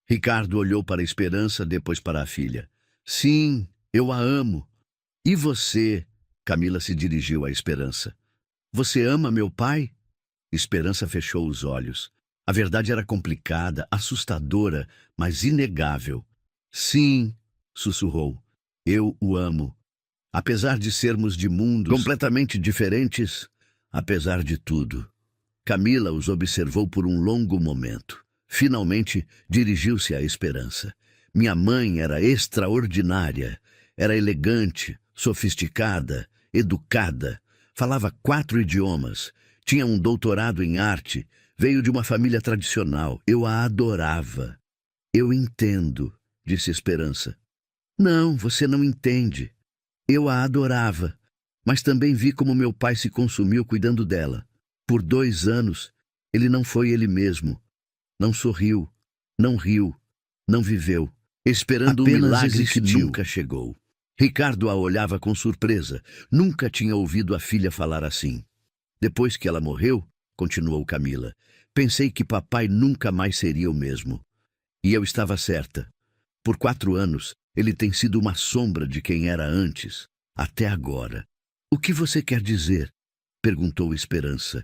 Ricardo olhou para a Esperança, depois para a filha. Sim, eu a amo. E você? Camila se dirigiu à Esperança. Você ama meu pai? Esperança fechou os olhos. A verdade era complicada, assustadora, mas inegável. Sim, sussurrou. Eu o amo. Apesar de sermos de mundos completamente diferentes, apesar de tudo. Camila os observou por um longo momento. Finalmente, dirigiu-se à Esperança. Minha mãe era extraordinária. Era elegante, sofisticada, educada. Falava 4 idiomas. Tinha um doutorado em arte. Veio de uma família tradicional. Eu a adorava. Eu entendo, disse Esperança. Não, você não entende. Eu a adorava, mas também vi como meu pai se consumiu cuidando dela. Por 2 anos, ele não foi ele mesmo. Não sorriu, não riu, não viveu, esperando Apenas um milagre existiu. que nunca chegou. Ricardo a olhava com surpresa. Nunca tinha ouvido a filha falar assim. Depois que ela morreu, continuou Camila, pensei que papai nunca mais seria o mesmo. E eu estava certa. Por 4 anos, ele tem sido uma sombra de quem era antes, até agora. O que você quer dizer? Perguntou Esperança.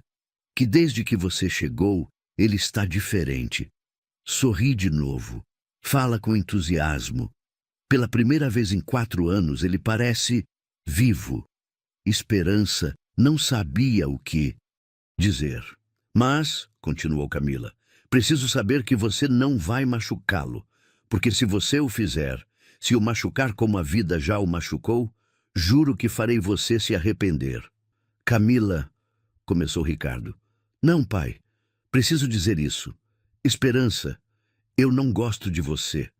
Que desde que você chegou, ele está diferente. Sorri de novo. Fala com entusiasmo. Pela primeira vez em 4 anos, ele parece vivo. Esperança não sabia o que dizer. Mas, continuou Camila, preciso saber que você não vai machucá-lo, porque se você o fizer, se o machucar como a vida já o machucou, juro que farei você se arrepender. Camila, começou Ricardo. Não, pai, preciso dizer isso. Esperança, eu não gosto de você.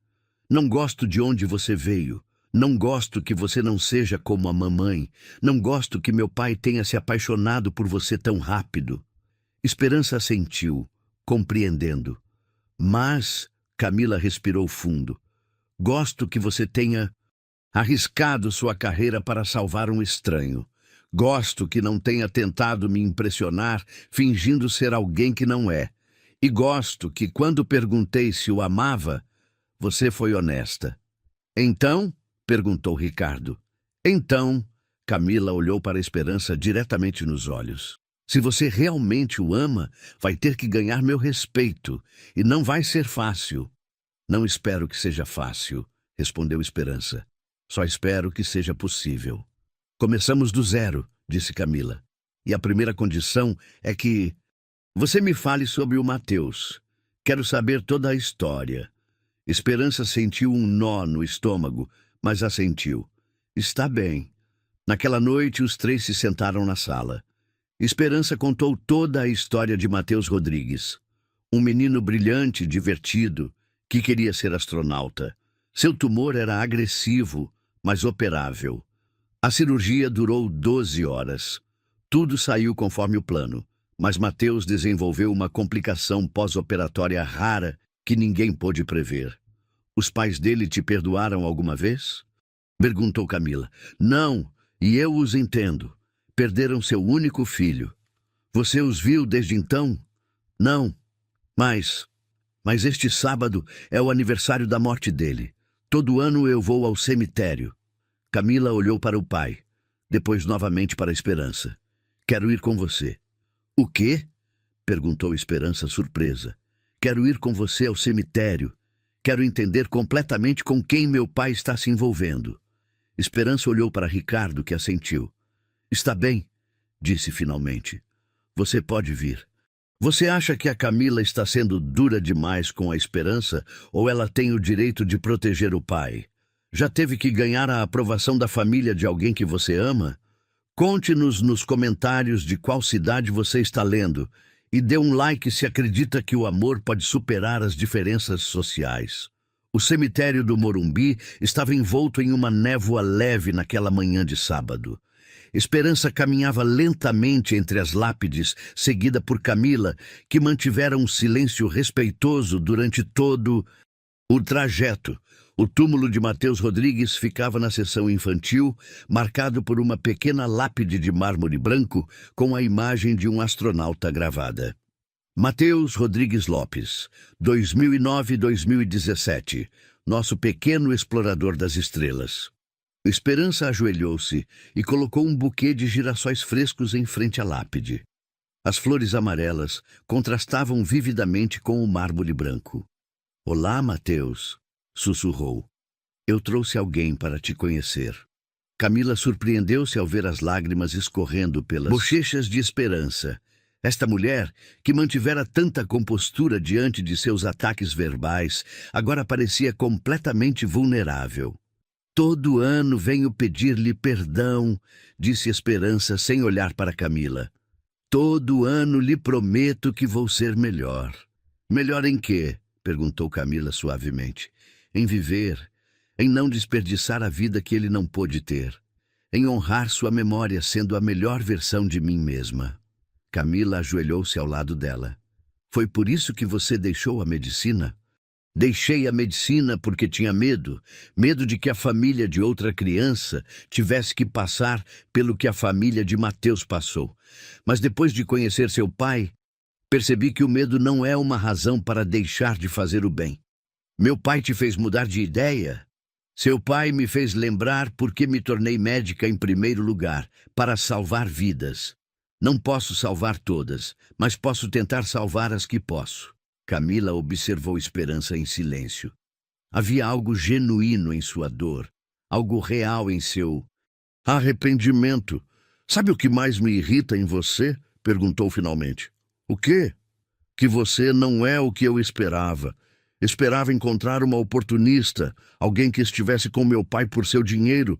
Não gosto de onde você veio. Não gosto que você não seja como a mamãe. Não gosto que meu pai tenha se apaixonado por você tão rápido. Esperança assentiu, compreendendo. Mas, Camila respirou fundo. Gosto que você tenha arriscado sua carreira para salvar um estranho. Gosto que não tenha tentado me impressionar fingindo ser alguém que não é. E gosto que, quando perguntei se o amava, você foi honesta. Então? Perguntou Ricardo. Então, Camila olhou para a Esperança diretamente nos olhos. Se você realmente o ama, vai ter que ganhar meu respeito, e não vai ser fácil. Não espero que seja fácil, respondeu Esperança. Só espero que seja possível. Começamos do zero, disse Camila. E a primeira condição é que você me fale sobre o Mateus. Quero saber toda a história. Esperança sentiu um nó no estômago, mas assentiu. Está bem. Naquela noite, os 3 se sentaram na sala. Esperança contou toda a história de Mateus Rodrigues. Um menino brilhante, divertido, que queria ser astronauta. Seu tumor era agressivo, mas operável. A cirurgia durou 12 horas. Tudo saiu conforme o plano, mas Mateus desenvolveu uma complicação pós-operatória rara que ninguém pôde prever. Os pais dele te perdoaram alguma vez? Perguntou Camila. Não, e eu os entendo. Perderam seu único filho. Você os viu desde então? Não, mas este sábado é o aniversário da morte dele. Todo ano eu vou ao cemitério. Camila olhou para o pai, depois novamente para Esperança. Quero ir com você. O quê? Perguntou Esperança surpresa. Quero ir com você ao cemitério. Quero entender completamente com quem meu pai está se envolvendo. Esperança olhou para Ricardo, que assentiu. Está bem, disse finalmente. Você pode vir. Você acha que a Camila está sendo dura demais com a Esperança ou ela tem o direito de proteger o pai? Já teve que ganhar a aprovação da família de alguém que você ama? Conte-nos nos comentários de qual cidade você está lendo e dê um like se acredita que o amor pode superar as diferenças sociais. O cemitério do Morumbi estava envolto em uma névoa leve naquela manhã de sábado. Esperança caminhava lentamente entre as lápides, seguida por Camila, que mantivera um silêncio respeitoso durante todo o trajeto. O túmulo de Mateus Rodrigues ficava na seção infantil, marcado por uma pequena lápide de mármore branco com a imagem de um astronauta gravada. Mateus Rodrigues Lopes, 2009-2017, nosso pequeno explorador das estrelas. Esperança ajoelhou-se e colocou um buquê de girassóis frescos em frente à lápide. As flores amarelas contrastavam vividamente com o mármore branco. Olá, Mateus, sussurrou. Eu trouxe alguém para te conhecer. Camila surpreendeu-se ao ver as lágrimas escorrendo pelas bochechas de Esperança. Esta mulher, que mantivera tanta compostura diante de seus ataques verbais, agora parecia completamente vulnerável. Todo ano venho pedir-lhe perdão, disse Esperança sem olhar para Camila. Todo ano lhe prometo que vou ser melhor. Melhor em quê? Perguntou Camila suavemente. Em viver, em não desperdiçar a vida que ele não pôde ter, em honrar sua memória sendo a melhor versão de mim mesma. Camila ajoelhou-se ao lado dela. Foi por isso que você deixou a medicina? Deixei a medicina porque tinha medo de que a família de outra criança tivesse que passar pelo que a família de Mateus passou. Mas depois de conhecer seu pai, percebi que o medo não é uma razão para deixar de fazer o bem. Meu pai te fez mudar de ideia? Seu pai me fez lembrar por que me tornei médica em primeiro lugar, para salvar vidas. Não posso salvar todas, mas posso tentar salvar as que posso. Camila observou Esperança em silêncio. Havia algo genuíno em sua dor, algo real em seu arrependimento. Sabe o que mais me irrita em você? Perguntou finalmente. O quê? Que você não é o que eu esperava. Esperava encontrar uma oportunista, alguém que estivesse com meu pai por seu dinheiro.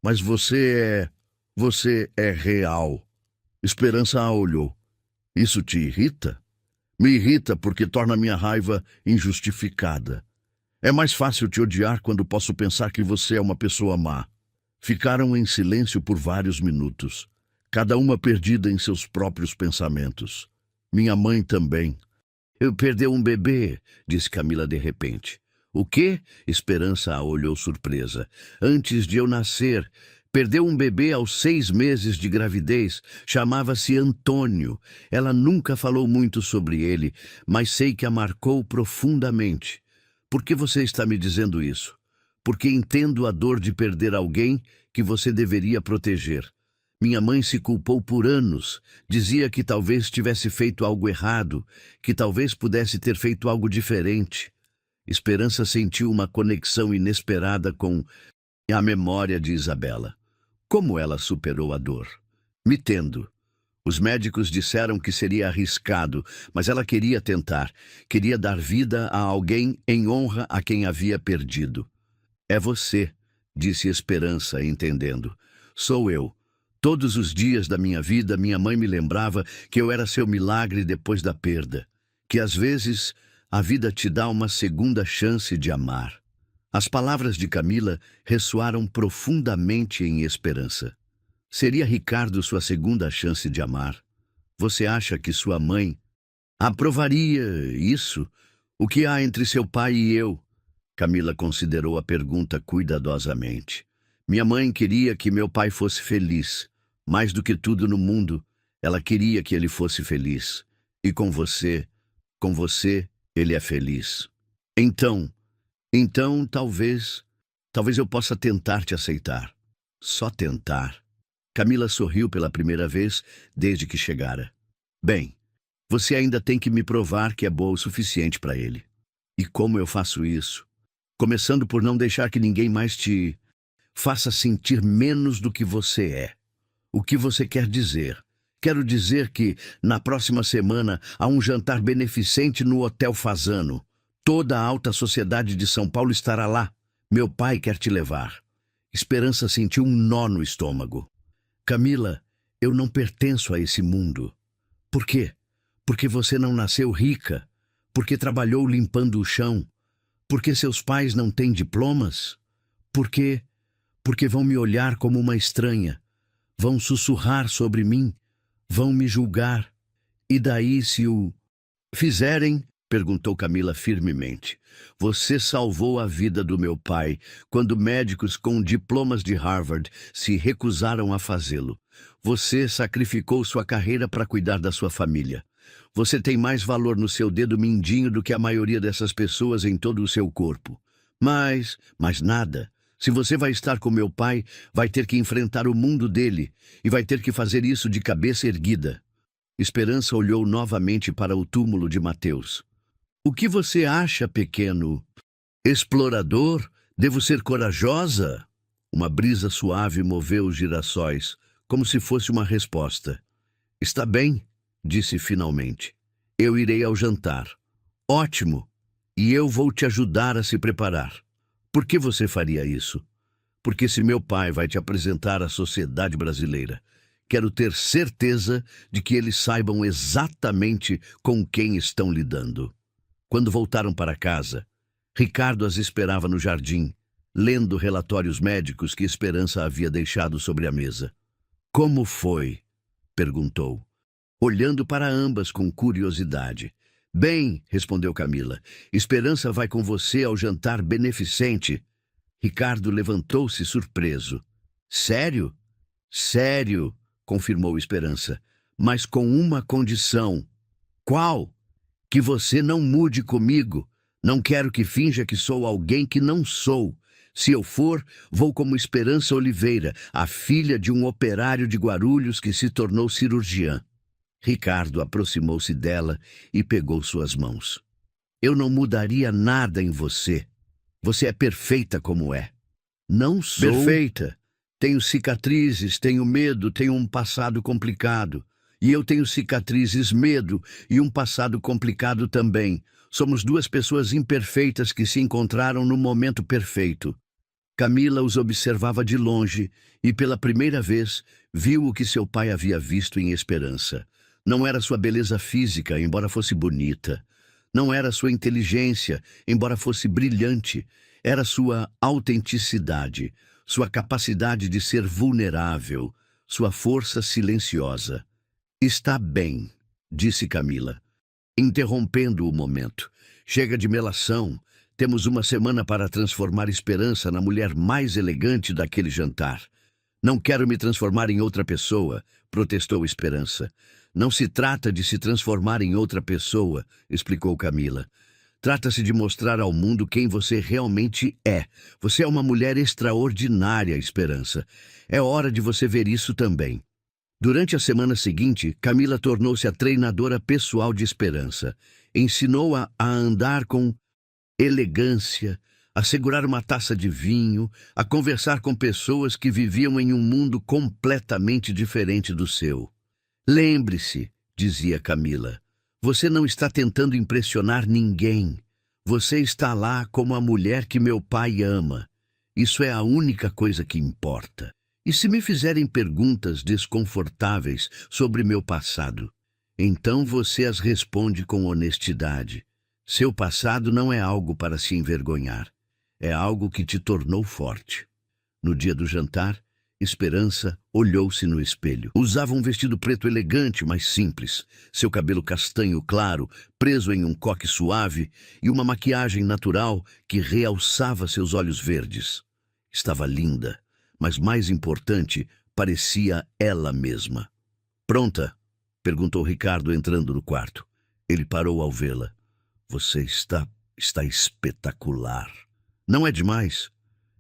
Mas você é real. Esperança a olhou. Isso te irrita? Me irrita porque torna minha raiva injustificada. É mais fácil te odiar quando posso pensar que você é uma pessoa má. Ficaram em silêncio por vários minutos, cada uma perdida em seus próprios pensamentos. Minha mãe também. Eu perdi um bebê, disse Camila de repente. O quê? Esperança a olhou surpresa. Antes de eu nascer, perdeu um bebê aos 6 meses de gravidez. Chamava-se Antônio. Ela nunca falou muito sobre ele, mas sei que a marcou profundamente. Por que você está me dizendo isso? Porque entendo a dor de perder alguém que você deveria proteger. Minha mãe se culpou por anos. Dizia que talvez tivesse feito algo errado, que talvez pudesse ter feito algo diferente. Esperança sentiu uma conexão inesperada com a memória de Isabela. Como ela superou a dor? Mitendo. Os médicos disseram que seria arriscado, mas ela queria tentar. Queria dar vida a alguém em honra a quem havia perdido. É você, disse Esperança, entendendo. Sou eu. Todos os dias da minha vida, minha mãe me lembrava que eu era seu milagre depois da perda. Que às vezes a vida te dá uma segunda chance de amar. As palavras de Camila ressoaram profundamente em Esperança. Seria Ricardo sua segunda chance de amar? Você acha que sua mãe aprovaria isso? O que há entre seu pai e eu? Camila considerou a pergunta cuidadosamente. Minha mãe queria que meu pai fosse feliz. Mais do que tudo no mundo, ela queria que ele fosse feliz. E com você, ele é feliz. Então, talvez eu possa tentar te aceitar. Só tentar. Camila sorriu pela primeira vez desde que chegara. Bem, você ainda tem que me provar que é boa o suficiente para ele. E como eu faço isso? Começando por não deixar que ninguém mais te faça sentir menos do que você é. O que você quer dizer? Quero dizer que, na próxima semana, há um jantar beneficente no Hotel Fasano. Toda a alta sociedade de São Paulo estará lá. Meu pai quer te levar. Esperança sentiu um nó no estômago. Camila, eu não pertenço a esse mundo. Por quê? Porque você não nasceu rica? Porque trabalhou limpando o chão? Porque seus pais não têm diplomas? Por quê? Porque vão me olhar como uma estranha. Vão sussurrar sobre mim. Vão me julgar. E daí se o fizerem? Perguntou Camila firmemente. Você salvou a vida do meu pai quando médicos com diplomas de Harvard se recusaram a fazê-lo. Você sacrificou sua carreira para cuidar da sua família. Você tem mais valor no seu dedo mindinho do que a maioria dessas pessoas em todo o seu corpo. Mas nada. Se você vai estar com meu pai, vai ter que enfrentar o mundo dele e vai ter que fazer isso de cabeça erguida. Esperança olhou novamente para o túmulo de Mateus. O que você acha, pequeno? Explorador? Devo ser corajosa? Uma brisa suave moveu os girassóis, como se fosse uma resposta. Está bem, disse finalmente. Eu irei ao jantar. Ótimo! E eu vou te ajudar a se preparar. Por que você faria isso? Porque se meu pai vai te apresentar à sociedade brasileira, quero ter certeza de que eles saibam exatamente com quem estão lidando. Quando voltaram para casa, Ricardo as esperava no jardim, lendo relatórios médicos que Esperança havia deixado sobre a mesa. Como foi? Perguntou, olhando para ambas com curiosidade. Bem, respondeu Camila, Esperança vai com você ao jantar beneficente. Ricardo levantou-se surpreso. Sério? Sério, confirmou Esperança, mas com uma condição. Qual? Que você não mude comigo. Não quero que finja que sou alguém que não sou. Se eu for, vou como Esperança Oliveira, a filha de um operário de Guarulhos que se tornou cirurgiã. Ricardo aproximou-se dela e pegou suas mãos. Eu não mudaria nada em você. Você é perfeita como é. Não sou. Perfeita. Tenho cicatrizes, tenho medo, tenho um passado complicado. E eu tenho cicatrizes, medo e um passado complicado também. Somos duas pessoas imperfeitas que se encontraram no momento perfeito. Camila os observava de longe e, pela primeira vez, viu o que seu pai havia visto em Esperança. Não era sua beleza física, embora fosse bonita. Não era sua inteligência, embora fosse brilhante. Era sua autenticidade, sua capacidade de ser vulnerável, sua força silenciosa. Está bem, disse Camila, interrompendo o momento. Chega de melação. Temos uma semana para transformar Esperança na mulher mais elegante daquele jantar. Não quero me transformar em outra pessoa, protestou Esperança. Não se trata de se transformar em outra pessoa, explicou Camila. Trata-se de mostrar ao mundo quem você realmente é. Você é uma mulher extraordinária, Esperança. É hora de você ver isso também. Durante a semana seguinte, Camila tornou-se a treinadora pessoal de Esperança. Ensinou-a a andar com elegância, a segurar uma taça de vinho, a conversar com pessoas que viviam em um mundo completamente diferente do seu. Lembre-se, dizia Camila, você não está tentando impressionar ninguém. Você está lá como a mulher que meu pai ama. Isso é a única coisa que importa. E se me fizerem perguntas desconfortáveis sobre meu passado, então você as responde com honestidade. Seu passado não é algo para se envergonhar. É algo que te tornou forte. No dia do jantar, Esperança olhou-se no espelho. Usava um vestido preto elegante, mas simples, seu cabelo castanho claro, preso em um coque suave, e uma maquiagem natural que realçava seus olhos verdes. Estava linda, mas mais importante, parecia ela mesma. Pronta? Perguntou Ricardo entrando no quarto. Ele parou ao vê-la. Você está espetacular. Não é demais?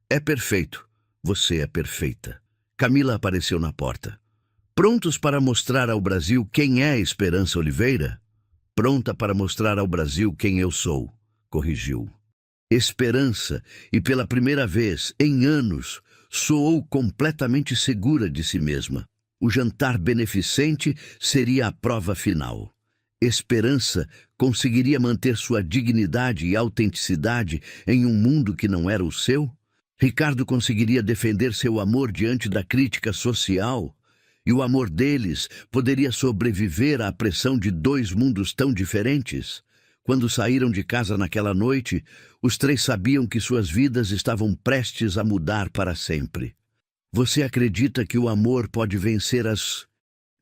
É perfeito. Você é perfeita. Camila apareceu na porta. Prontos para mostrar ao Brasil quem é Esperança Oliveira? Pronta para mostrar ao Brasil quem eu sou, corrigiu. Esperança, e pela primeira vez em anos, soou completamente segura de si mesma. O jantar beneficente seria a prova final. Esperança conseguiria manter sua dignidade e autenticidade em um mundo que não era o seu? Ricardo conseguiria defender seu amor diante da crítica social? E o amor deles poderia sobreviver à pressão de dois mundos tão diferentes? Quando saíram de casa naquela noite, os três sabiam que suas vidas estavam prestes a mudar para sempre. Você acredita que o amor pode vencer as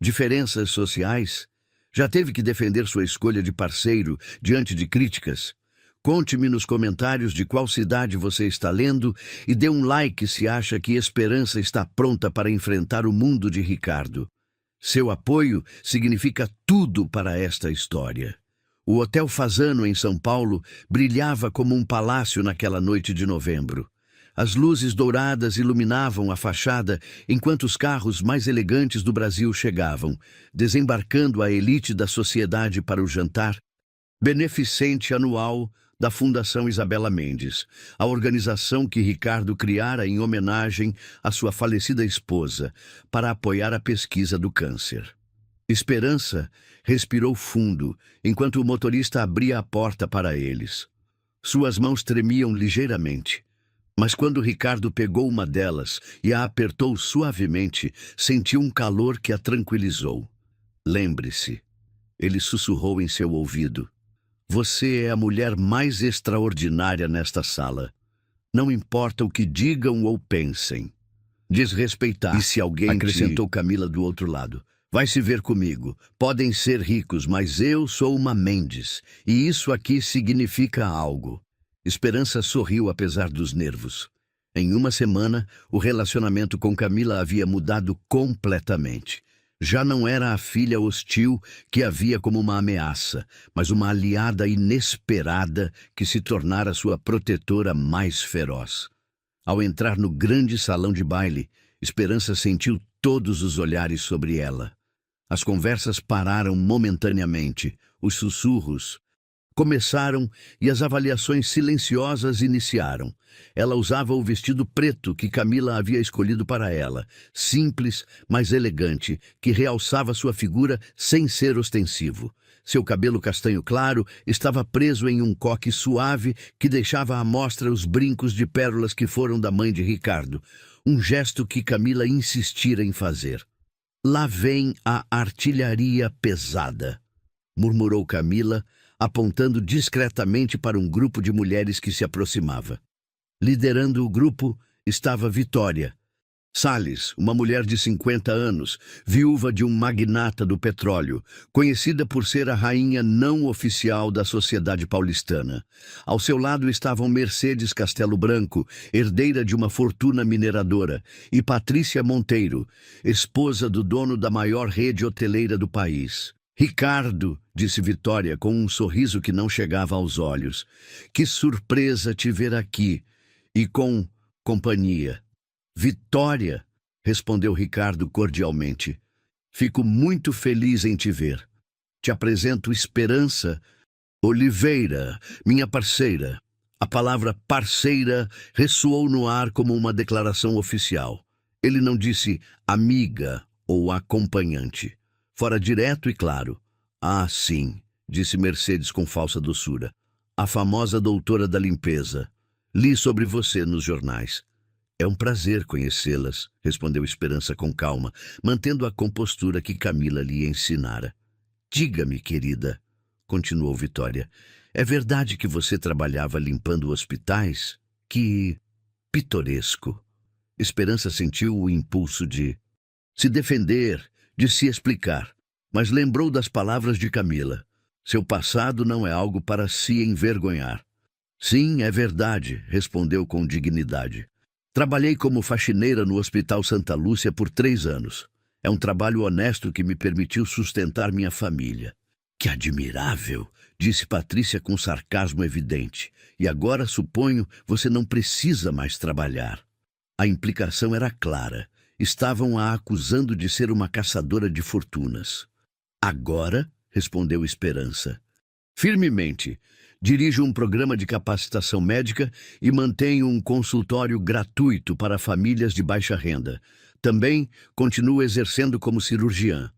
diferenças sociais? Já teve que defender sua escolha de parceiro diante de críticas? Conte-me nos comentários de qual cidade você está lendo e dê um like se acha que Esperança está pronta para enfrentar o mundo de Ricardo. Seu apoio significa tudo para esta história. O Hotel Fasano, em São Paulo, brilhava como um palácio naquela noite de novembro. As luzes douradas iluminavam a fachada enquanto os carros mais elegantes do Brasil chegavam, desembarcando a elite da sociedade para o jantar beneficente anual da Fundação Isabela Mendes, a organização que Ricardo criara em homenagem à sua falecida esposa, para apoiar a pesquisa do câncer. Esperança respirou fundo enquanto o motorista abria a porta para eles. Suas mãos tremiam ligeiramente, mas quando Ricardo pegou uma delas e a apertou suavemente, sentiu um calor que a tranquilizou. Lembre-se, ele sussurrou em seu ouvido. Você é a mulher mais extraordinária nesta sala. Não importa o que digam ou pensem. Desrespeitar. E se alguém acrescentou Camila do outro lado. Vai se ver comigo. Podem ser ricos, mas eu sou uma Mendes. E isso aqui significa algo. Esperança sorriu apesar dos nervos. Em uma semana, o relacionamento com Camila havia mudado completamente. Já não era a filha hostil que havia como uma ameaça, mas uma aliada inesperada que se tornara sua protetora mais feroz. Ao entrar no grande salão de baile, Esperança sentiu todos os olhares sobre ela. As conversas pararam momentaneamente, os sussurros começaram e as avaliações silenciosas iniciaram. Ela usava o vestido preto que Camila havia escolhido para ela, simples, mas elegante, que realçava sua figura sem ser ostensivo. Seu cabelo castanho claro estava preso em um coque suave que deixava à mostra os brincos de pérolas que foram da mãe de Ricardo, um gesto que Camila insistira em fazer. Lá vem a artilharia pesada, murmurou Camila, apontando discretamente para um grupo de mulheres que se aproximava. Liderando o grupo estava Vitória Salles, uma mulher de 50 anos, viúva de um magnata do petróleo, conhecida por ser a rainha não oficial da sociedade paulistana. Ao seu lado estavam Mercedes Castelo Branco, herdeira de uma fortuna mineradora, e Patrícia Monteiro, esposa do dono da maior rede hoteleira do país. Ricardo, disse Vitória com um sorriso que não chegava aos olhos. Que surpresa te ver aqui, e com companhia. Vitória, respondeu Ricardo cordialmente. Fico muito feliz em te ver. Te apresento Esperança Oliveira, minha parceira. A palavra parceira ressoou no ar como uma declaração oficial. Ele não disse amiga ou acompanhante. Fora direto e claro. Ah, sim, disse Mercedes com falsa doçura. A famosa doutora da limpeza. Li sobre você nos jornais. É um prazer conhecê-las, respondeu Esperança com calma, mantendo a compostura que Camila lhe ensinara. Diga-me, querida, continuou Vitória, é verdade que você trabalhava limpando hospitais? que pitoresco. Esperança sentiu o impulso de se defender, de se explicar, mas lembrou das palavras de Camila. Seu passado não é algo para se envergonhar. Sim, é verdade, respondeu com dignidade. Trabalhei como faxineira no Hospital Santa Lúcia por 3 anos. É um trabalho honesto que me permitiu sustentar minha família. Que admirável, disse Patrícia com sarcasmo evidente. E agora, suponho, você não precisa mais trabalhar. A implicação era clara. Estavam a acusando de ser uma caçadora de fortunas. Agora, respondeu Esperança. Firmemente. Dirijo um programa de capacitação médica e mantenho um consultório gratuito para famílias de baixa renda. Também continuo exercendo como cirurgiã.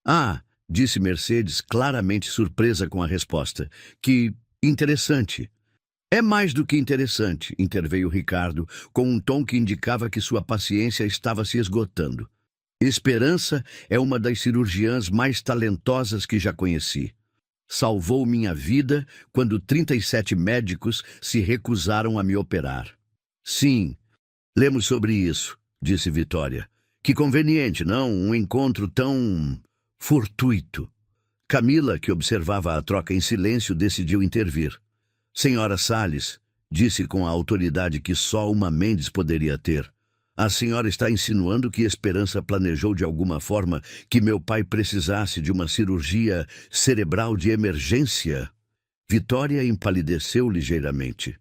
Ah, disse Mercedes, claramente surpresa com a resposta. Que interessante. É mais do que interessante, interveio Ricardo, com um tom que indicava que sua paciência estava se esgotando. Esperança é uma das cirurgiãs mais talentosas que já conheci. Salvou minha vida quando 37 médicos se recusaram a me operar. Sim, lemos sobre isso, disse Vitória. Que conveniente, não? Um encontro tão fortuito. Camila, que observava a troca em silêncio, decidiu intervir. Senhora Salles, disse com a autoridade que só uma Mendes poderia ter. A senhora está insinuando que Esperança planejou de alguma forma que meu pai precisasse de uma cirurgia cerebral de emergência? Vitória empalideceu ligeiramente.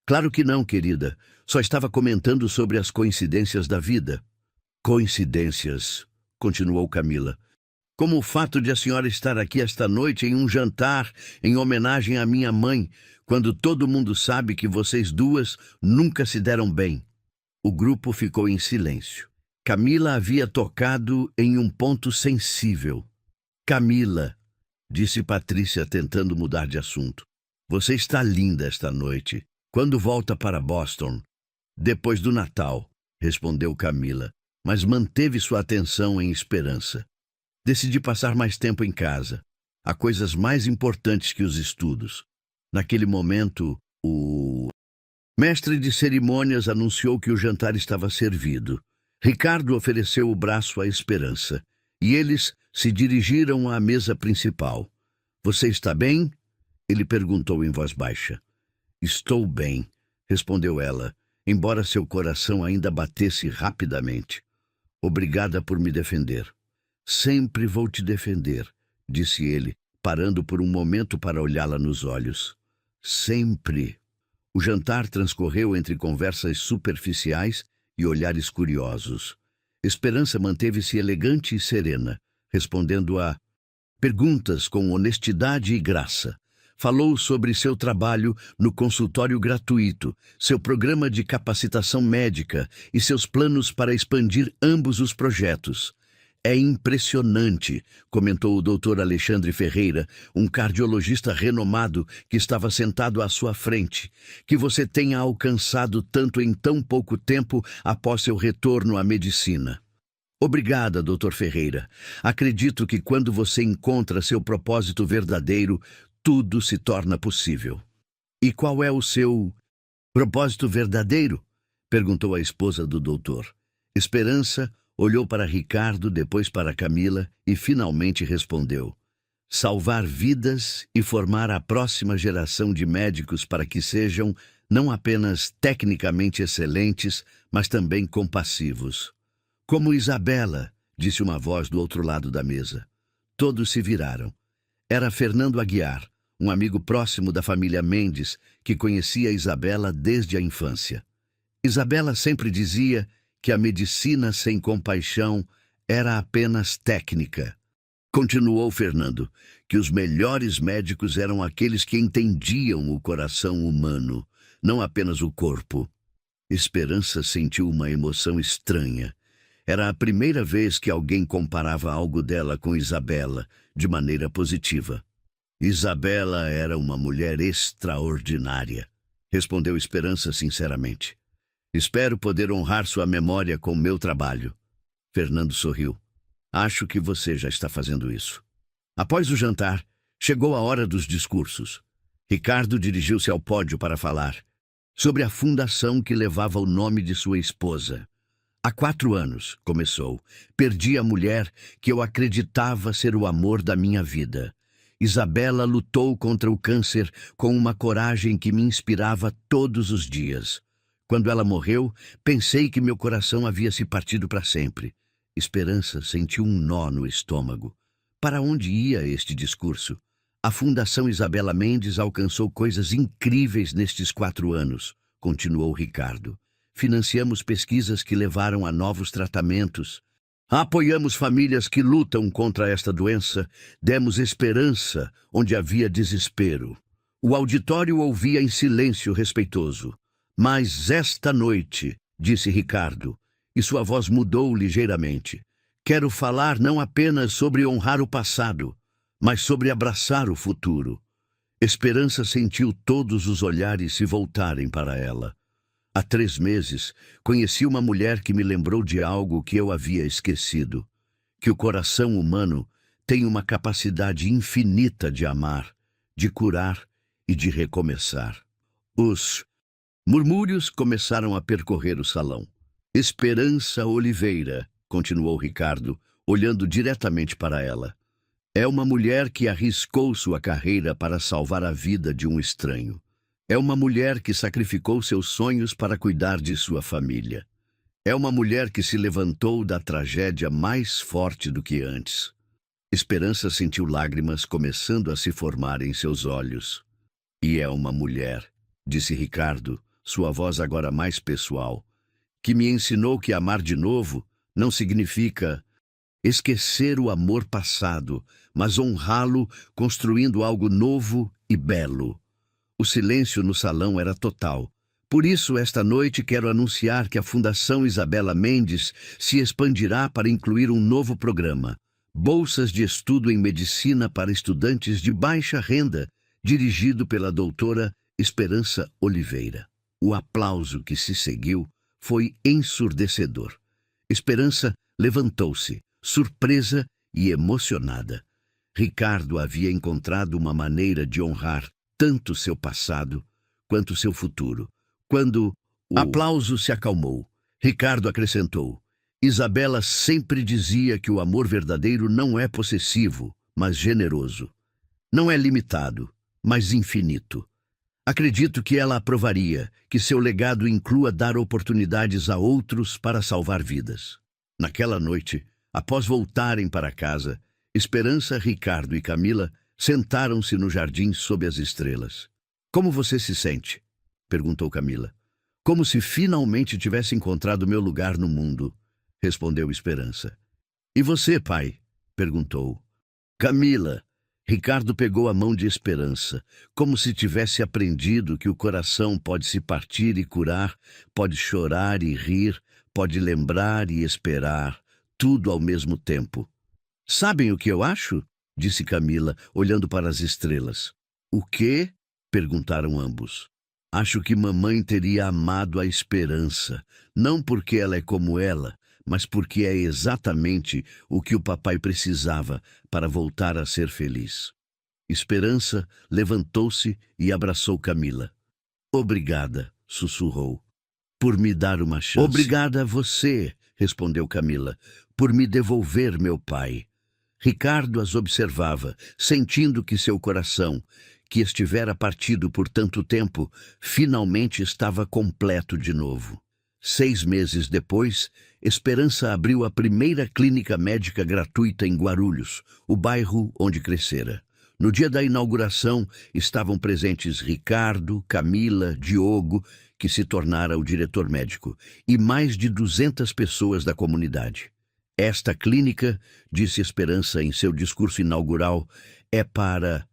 Claro que não, querida. Só estava comentando sobre as coincidências da vida. Coincidências, continuou Camila. Como o fato de a senhora estar aqui esta noite em um jantar em homenagem à minha mãe, quando todo mundo sabe que vocês duas nunca se deram bem. O grupo ficou em silêncio. Camila havia tocado em um ponto sensível. Camila, disse Patrícia tentando mudar de assunto. Você está linda esta noite. Quando volta para Boston? Depois do Natal, respondeu Camila, mas manteve sua atenção em Esperança. Decidi passar mais tempo em casa. Há coisas mais importantes que os estudos. Naquele momento, o mestre de cerimônias anunciou que o jantar estava servido. Ricardo ofereceu o braço à Esperança, e eles se dirigiram à mesa principal. Você está bem? Ele perguntou em voz baixa. Estou bem, respondeu ela, embora seu coração ainda batesse rapidamente. Obrigada por me defender. Sempre vou te defender, disse ele, parando por um momento para olhá-la nos olhos. Sempre. O jantar transcorreu entre conversas superficiais e olhares curiosos. Esperança manteve-se elegante e serena, respondendo a perguntas com honestidade e graça. Falou sobre seu trabalho no consultório gratuito, seu programa de capacitação médica e seus planos para expandir ambos os projetos. É impressionante, comentou o Dr. Alexandre Ferreira, um cardiologista renomado que estava sentado à sua frente, que você tenha alcançado tanto em tão pouco tempo após seu retorno à medicina. Obrigada, Dr. Ferreira. Acredito que quando você encontra seu propósito verdadeiro, tudo se torna possível. E qual é o seu propósito verdadeiro? Perguntou a esposa do doutor. Esperança olhou para Ricardo, depois para Camila e finalmente respondeu. Salvar vidas e formar a próxima geração de médicos para que sejam não apenas tecnicamente excelentes, mas também compassivos. Como Isabela, disse uma voz do outro lado da mesa. Todos se viraram. Era Fernando Aguiar, um amigo próximo da família Mendes, que conhecia Isabela desde a infância. Isabela sempre dizia que a medicina sem compaixão era apenas técnica. Continuou Fernando, que os melhores médicos eram aqueles que entendiam o coração humano, não apenas o corpo. Esperança sentiu uma emoção estranha. Era a primeira vez que alguém comparava algo dela com Isabela, de maneira positiva. Isabela era uma mulher extraordinária, respondeu Esperança sinceramente. Espero poder honrar sua memória com meu trabalho. Fernando sorriu. Acho que você já está fazendo isso. Após o jantar, chegou a hora dos discursos. Ricardo dirigiu-se ao pódio para falar. sobre a fundação que levava o nome de sua esposa. Há 4 anos, começou, perdi a mulher que eu acreditava ser o amor da minha vida. Isabela lutou contra o câncer com uma coragem que me inspirava todos os dias. Quando ela morreu, pensei que meu coração havia se partido para sempre. Esperança sentiu um nó no estômago. Para onde ia este discurso? A Fundação Isabela Mendes alcançou coisas incríveis nestes 4 anos, continuou Ricardo. Financiamos pesquisas que levaram a novos tratamentos. Apoiamos famílias que lutam contra esta doença. Demos esperança onde havia desespero. O auditório ouvia em silêncio respeitoso. Mas esta noite, disse Ricardo, e sua voz mudou ligeiramente, quero falar não apenas sobre honrar o passado, mas sobre abraçar o futuro. Esperança sentiu todos os olhares se voltarem para ela. Há 3 meses, conheci uma mulher que me lembrou de algo que eu havia esquecido, que o coração humano tem uma capacidade infinita de amar, de curar e de recomeçar. Os murmúrios começaram a percorrer o salão. Esperança Oliveira, continuou Ricardo, olhando diretamente para ela. É uma mulher que arriscou sua carreira para salvar a vida de um estranho. É uma mulher que sacrificou seus sonhos para cuidar de sua família. É uma mulher que se levantou da tragédia mais forte do que antes. Esperança sentiu lágrimas começando a se formar em seus olhos. E é uma mulher, disse Ricardo, sua voz agora mais pessoal, que me ensinou que amar de novo não significa esquecer o amor passado, mas honrá-lo construindo algo novo e belo. O silêncio no salão era total. Por isso, esta noite quero anunciar que a Fundação Isabela Mendes se expandirá para incluir um novo programa. Bolsas de estudo em medicina para estudantes de baixa renda, dirigido pela doutora Esperança Oliveira. O aplauso que se seguiu foi ensurdecedor. Esperança levantou-se, surpresa e emocionada. Ricardo havia encontrado uma maneira de honrar tanto seu passado quanto seu futuro. Quando o aplauso se acalmou, Ricardo acrescentou: Isabela sempre dizia que o amor verdadeiro não é possessivo, mas generoso. Não é limitado, mas infinito. Acredito que ela aprovaria que seu legado inclua dar oportunidades a outros para salvar vidas. Naquela noite, após voltarem para casa, Esperança, Ricardo e Camila sentaram-se no jardim sob as estrelas. Como você se sente? Perguntou Camila. Como se finalmente tivesse encontrado meu lugar no mundo, respondeu Esperança. E você, pai? Perguntou. Camila. Ricardo pegou a mão de Esperança, como se tivesse aprendido que o coração pode se partir e curar, pode chorar e rir, pode lembrar e esperar, tudo ao mesmo tempo. Sabem o que eu acho? Disse Camila, olhando para as estrelas. O quê? Perguntaram ambos. Acho que mamãe teria amado a Esperança, não porque ela é como ela, mas porque é exatamente o que o papai precisava para voltar a ser feliz. Esperança levantou-se e abraçou Camila. Obrigada, sussurrou, por me dar uma chance. Obrigada a você, respondeu Camila, por me devolver meu pai. Ricardo as observava, sentindo que seu coração, que estivera partido por tanto tempo, finalmente estava completo de novo. 6 meses depois, Esperança abriu a primeira clínica médica gratuita em Guarulhos, o bairro onde crescera. No dia da inauguração, estavam presentes Ricardo, Camila, Diogo, que se tornara o diretor médico, e mais de 200 pessoas da comunidade. Esta clínica, disse Esperança em seu discurso inaugural, é para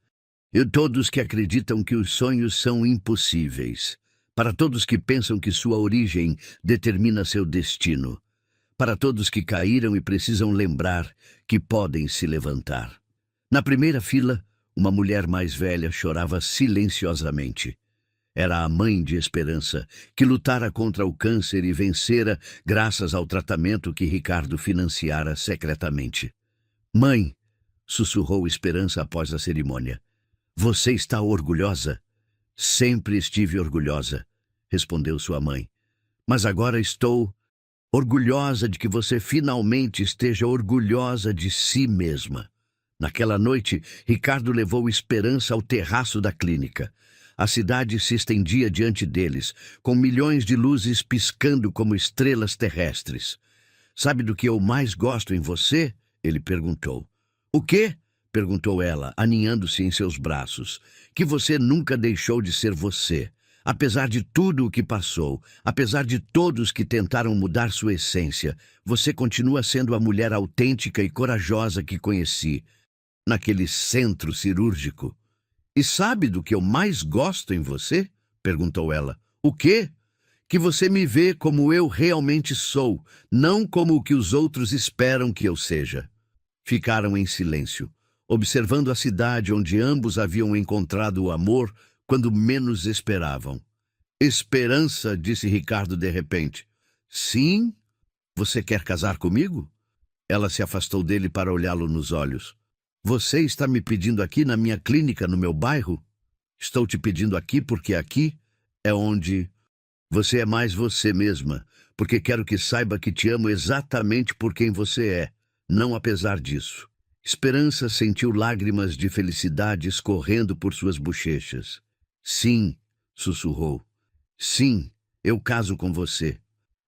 todos que acreditam que os sonhos são impossíveis, para todos que pensam que sua origem determina seu destino, para todos que caíram e precisam lembrar que podem se levantar. Na primeira fila, uma mulher mais velha chorava silenciosamente. Era a mãe de Esperança, que lutara contra o câncer e vencera graças ao tratamento que Ricardo financiara secretamente. Mãe, sussurrou Esperança após a cerimônia, você está orgulhosa? Sempre estive orgulhosa. respondeu sua mãe. Mas agora estou orgulhosa de que você finalmente esteja orgulhosa de si mesma. Naquela noite, Ricardo levou Esperança ao terraço da clínica. A cidade se estendia diante deles, com milhões de luzes piscando como estrelas terrestres. Sabe do que eu mais gosto em você? Ele perguntou. O quê? Perguntou ela, aninhando-se em seus braços. Que você nunca deixou de ser você. Apesar de tudo o que passou, apesar de todos que tentaram mudar sua essência, você continua sendo a mulher autêntica e corajosa que conheci, naquele centro cirúrgico. E sabe do que eu mais gosto em você? Perguntou ela. O quê? Que você me vê como eu realmente sou, não como o que os outros esperam que eu seja. Ficaram em silêncio, observando a cidade onde ambos haviam encontrado o amor quando menos esperavam. Esperança, disse Ricardo de repente. Sim? Você quer casar comigo? Ela se afastou dele para olhá-lo nos olhos. Você está me pedindo aqui na minha clínica, no meu bairro? Estou te pedindo aqui porque aqui é onde você é mais você mesma, porque quero que saiba que te amo exatamente por quem você é, não apesar disso. Esperança sentiu lágrimas de felicidade escorrendo por suas bochechas. Sim, sussurrou. Sim, eu caso com você.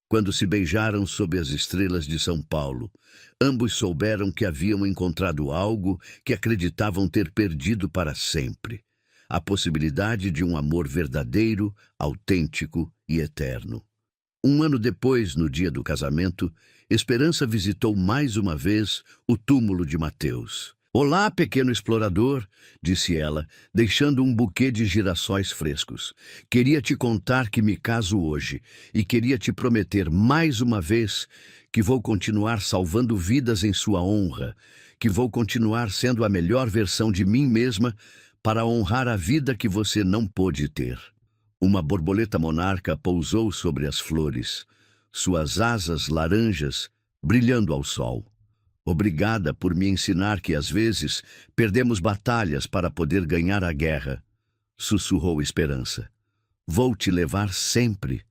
Quando se beijaram sob as estrelas de São Paulo, ambos souberam que haviam encontrado algo que acreditavam ter perdido para sempre. A possibilidade de um amor verdadeiro, autêntico e eterno. Um ano depois, no dia do casamento, Esperança visitou mais uma vez o túmulo de Mateus. Olá, pequeno explorador, disse ela, deixando um buquê de girassóis frescos. Queria te contar que me caso hoje e queria te prometer mais uma vez que vou continuar salvando vidas em sua honra, que vou continuar sendo a melhor versão de mim mesma para honrar a vida que você não pôde ter. Uma borboleta monarca pousou sobre as flores, suas asas laranjas brilhando ao sol. Obrigada por me ensinar que, às vezes, perdemos batalhas para poder ganhar a guerra, sussurrou Esperança. Vou te levar sempre,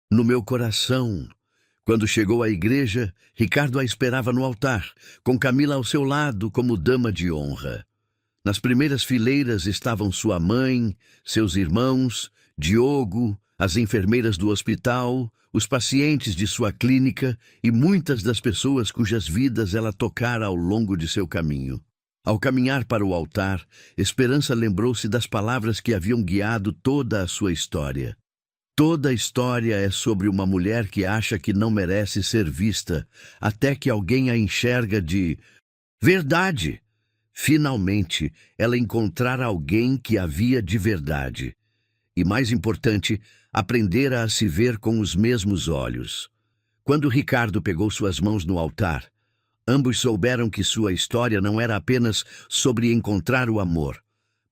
no meu coração. Quando chegou à igreja, Ricardo a esperava no altar, com Camila ao seu lado como dama de honra. Nas primeiras fileiras estavam sua mãe, seus irmãos, Diogo, as enfermeiras do hospital, os pacientes de sua clínica e muitas das pessoas cujas vidas ela tocara ao longo de seu caminho. Ao caminhar para o altar, Esperança lembrou-se das palavras que haviam guiado toda a sua história. Toda a história é sobre uma mulher que acha que não merece ser vista, até que alguém a enxerga de verdade. Finalmente, ela encontrara alguém que a via de verdade. E, mais importante, aprendera a se ver com os mesmos olhos. Quando Ricardo pegou suas mãos no altar, ambos souberam que sua história não era apenas sobre encontrar o amor,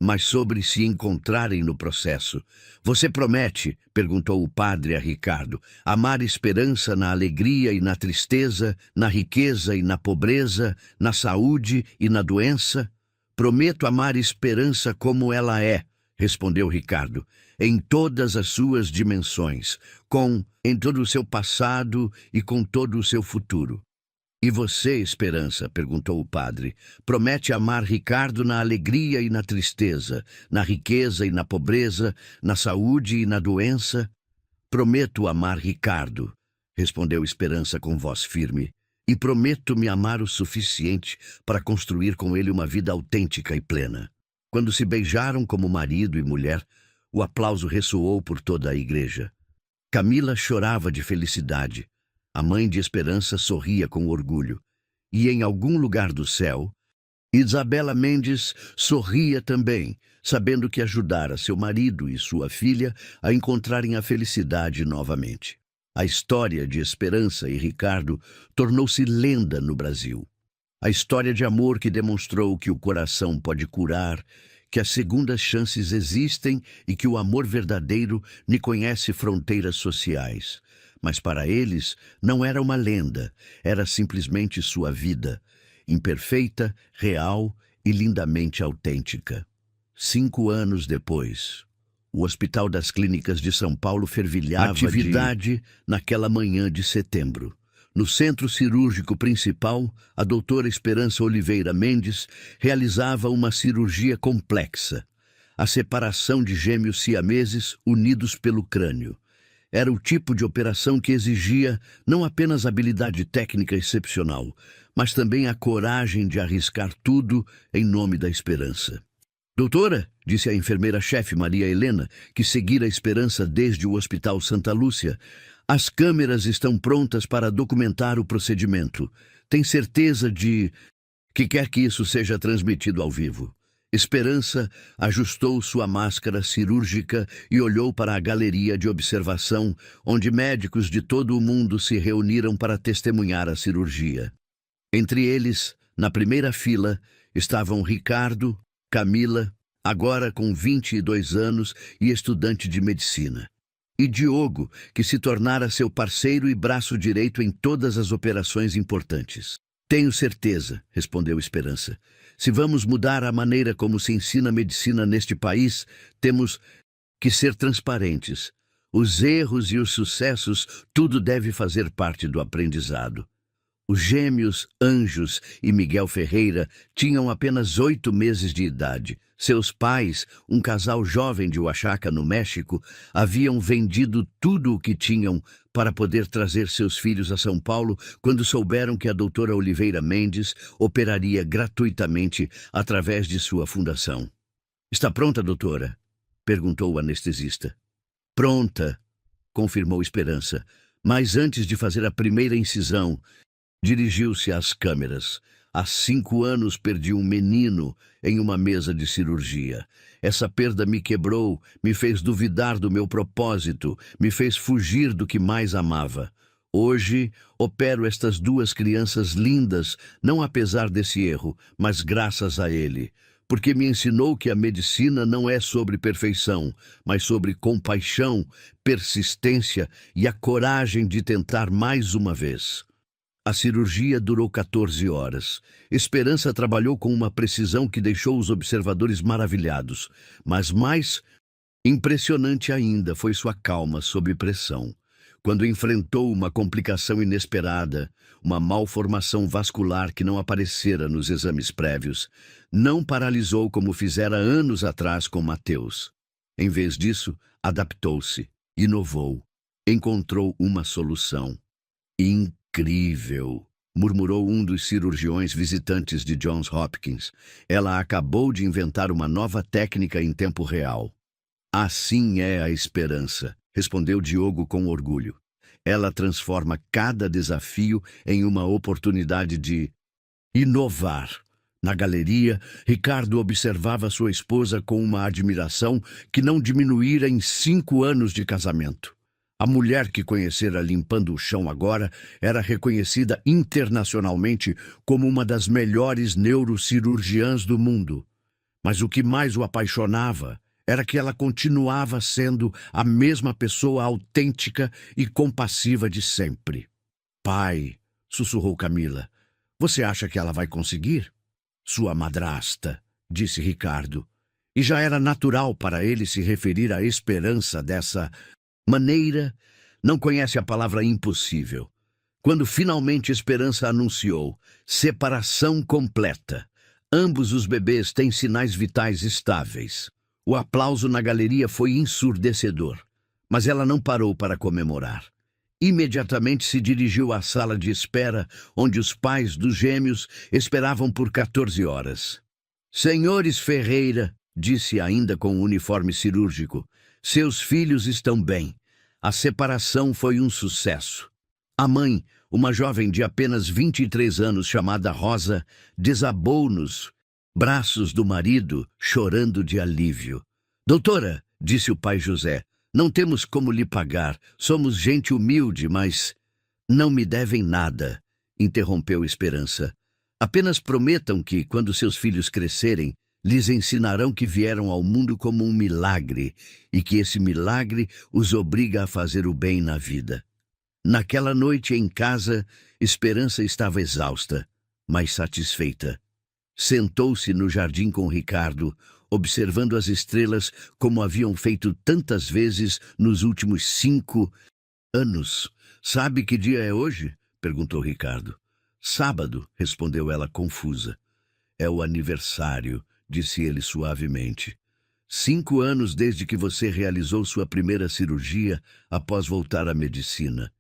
mas sobre se encontrarem no processo. Você promete, perguntou o padre a Ricardo, amar Esperança na alegria e na tristeza, na riqueza e na pobreza, na saúde e na doença? Prometo amar Esperança como ela é, respondeu Ricardo, em todas as suas dimensões, em todo o seu passado e com todo o seu futuro. E você, Esperança, perguntou o padre, promete amar Ricardo na alegria e na tristeza, na riqueza e na pobreza, na saúde e na doença? Prometo amar Ricardo, respondeu Esperança com voz firme, e prometo me amar o suficiente para construir com ele uma vida autêntica e plena. Quando se beijaram como marido e mulher, o aplauso ressoou por toda a igreja. Camila chorava de felicidade. A mãe de Esperança sorria com orgulho. E em algum lugar do céu, Isabela Mendes sorria também, sabendo que ajudara seu marido e sua filha a encontrarem a felicidade novamente. A história de Esperança e Ricardo tornou-se lenda no Brasil. A história de amor que demonstrou que o coração pode curar, que as segundas chances existem e que o amor verdadeiro nem conhece fronteiras sociais. Mas para eles não era uma lenda, era simplesmente sua vida, imperfeita, real e lindamente autêntica. 5 anos depois, O Hospital das Clínicas de São Paulo fervilhava atividade naquela manhã de setembro. No centro cirúrgico principal, a doutora Esperança Oliveira Mendes realizava uma cirurgia complexa. A separação de gêmeos siameses unidos pelo crânio. Era o tipo de operação que exigia não apenas habilidade técnica excepcional, mas também a coragem de arriscar tudo em nome da esperança. Doutora, disse a enfermeira-chefe Maria Helena, que seguira a Esperança desde o Hospital Santa Lúcia, as câmeras estão prontas para documentar o procedimento. Tem certeza de que quer que isso seja transmitido ao vivo? Esperança ajustou sua máscara cirúrgica e olhou para a galeria de observação, onde médicos de todo o mundo se reuniram para testemunhar a cirurgia. Entre eles, na primeira fila, estavam Ricardo, Camila, agora com 22 anos e estudante de medicina, e Diogo, que se tornara seu parceiro e braço direito em todas as operações importantes. Tenho certeza, respondeu Esperança. Se vamos mudar a maneira como se ensina medicina neste país, temos que ser transparentes. Os erros e os sucessos, tudo deve fazer parte do aprendizado. Os gêmeos Anjos e Miguel Ferreira tinham apenas 8 meses de idade. Seus pais, um casal jovem de Oaxaca, no México, haviam vendido tudo o que tinham para poder trazer seus filhos a São Paulo quando souberam que a doutora Oliveira Mendes operaria gratuitamente através de sua fundação. Está pronta, doutora? Perguntou o anestesista. Pronta, confirmou Esperança, mas antes de fazer a primeira incisão, dirigiu-se às câmeras. Há 5 anos perdi um menino em uma mesa de cirurgia. Essa perda me quebrou, me fez duvidar do meu propósito, me fez fugir do que mais amava. Hoje, opero estas 2 crianças lindas, não apesar desse erro, mas graças a ele. Porque me ensinou que a medicina não é sobre perfeição, mas sobre compaixão, persistência e a coragem de tentar mais uma vez. A cirurgia durou 14 horas. Esperança trabalhou com uma precisão que deixou os observadores maravilhados, mas mais impressionante ainda foi sua calma sob pressão. Quando enfrentou uma complicação inesperada, uma malformação vascular que não aparecera nos exames prévios, não paralisou como fizera anos atrás com Mateus. Em vez disso, adaptou-se, inovou, encontrou uma solução. Incrível, murmurou um dos cirurgiões visitantes de Johns Hopkins. Ela acabou de inventar uma nova técnica em tempo real. Assim é a esperança, respondeu Diogo com orgulho. Ela transforma cada desafio em uma oportunidade de inovar. Na galeria, Ricardo observava sua esposa com uma admiração que não diminuíra em 5 anos de casamento. A mulher que conhecera limpando o chão agora era reconhecida internacionalmente como uma das melhores neurocirurgiãs do mundo. Mas o que mais o apaixonava era que ela continuava sendo a mesma pessoa autêntica e compassiva de sempre. Pai, sussurrou Camila, você acha que ela vai conseguir? Sua madrasta, disse Ricardo. E já era natural para ele se referir à esperança dessa maneira. Não conhece a palavra impossível. Quando finalmente Esperança anunciou separação completa, ambos os bebês têm sinais vitais estáveis. O aplauso na galeria foi ensurdecedor, mas ela não parou para comemorar. Imediatamente se dirigiu à sala de espera, onde os pais dos gêmeos esperavam por 14 horas. Senhores Ferreira, disse ainda com o uniforme cirúrgico, seus filhos estão bem. A separação foi um sucesso. A mãe, uma jovem de apenas 23 anos chamada Rosa, desabou nos braços do marido, chorando de alívio. Doutora, disse o pai José, não temos como lhe pagar, somos gente humilde, mas não me devem nada, interrompeu Esperança. Apenas prometam que, quando seus filhos crescerem, lhes ensinarão que vieram ao mundo como um milagre e que esse milagre os obriga a fazer o bem na vida. Naquela noite em casa, Esperança estava exausta, mas satisfeita. Sentou-se no jardim com Ricardo, observando as estrelas como haviam feito tantas vezes nos últimos 5 anos. Sabe que dia é hoje? Perguntou Ricardo. Sábado, respondeu ela confusa. É o aniversário, disse ele suavemente. 5 anos desde que você realizou sua primeira cirurgia após voltar à medicina.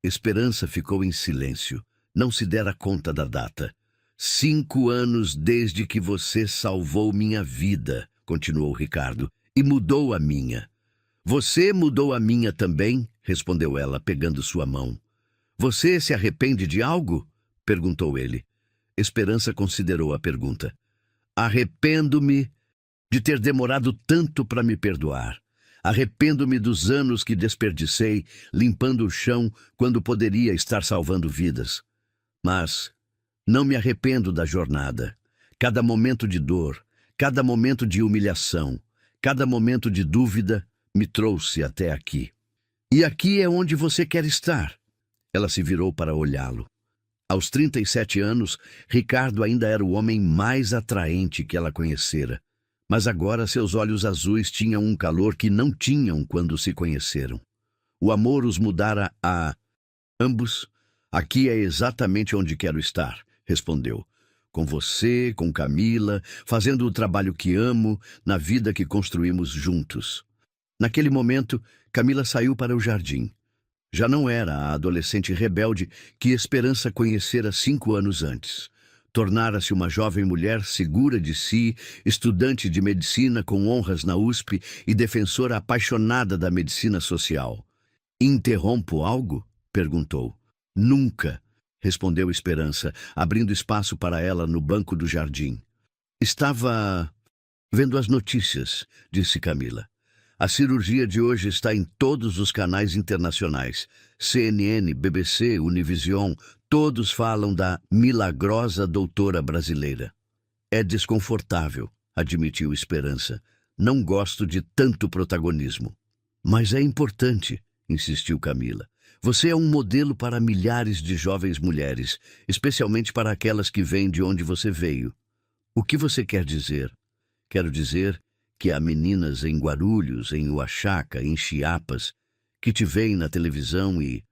Esperança ficou em silêncio. Não se dera conta da data. 5 anos desde que você salvou minha vida, continuou Ricardo, e mudou a minha. Você mudou a minha também, respondeu ela, pegando sua mão. Você se arrepende de algo? Perguntou ele. Esperança considerou a pergunta. Arrependo-me de ter demorado tanto para me perdoar. Arrependo-me dos anos que desperdicei limpando o chão quando poderia estar salvando vidas. Mas não me arrependo da jornada. Cada momento de dor, cada momento de humilhação, cada momento de dúvida me trouxe até aqui. E aqui é onde você quer estar. Ela se virou para olhá-lo. Aos 37 anos, Ricardo ainda era o homem mais atraente que ela conhecera. Mas agora seus olhos azuis tinham um calor que não tinham quando se conheceram. O amor os mudara a ambos. Aqui é exatamente onde quero estar, respondeu. Com você, com Camila, fazendo o trabalho que amo, na vida que construímos juntos. Naquele momento, Camila saiu para o jardim. Já não era a adolescente rebelde que Esperança conhecera 5 anos antes. Tornara-se uma jovem mulher segura de si, estudante de medicina com honras na USP e defensora apaixonada da medicina social. Interrompo algo? Perguntou. Nunca, respondeu Esperança, abrindo espaço para ela no banco do jardim. Estava vendo as notícias, disse Camila. A cirurgia de hoje está em todos os canais internacionais. CNN, BBC, Univision, todos falam da milagrosa doutora brasileira. É desconfortável, admitiu Esperança. Não gosto de tanto protagonismo. Mas é importante, insistiu Camila. Você é um modelo para milhares de jovens mulheres, especialmente para aquelas que vêm de onde você veio. O que você quer dizer? Quero dizer que há meninas em Guarulhos, em Oaxaca, em Chiapas, que te veem na televisão e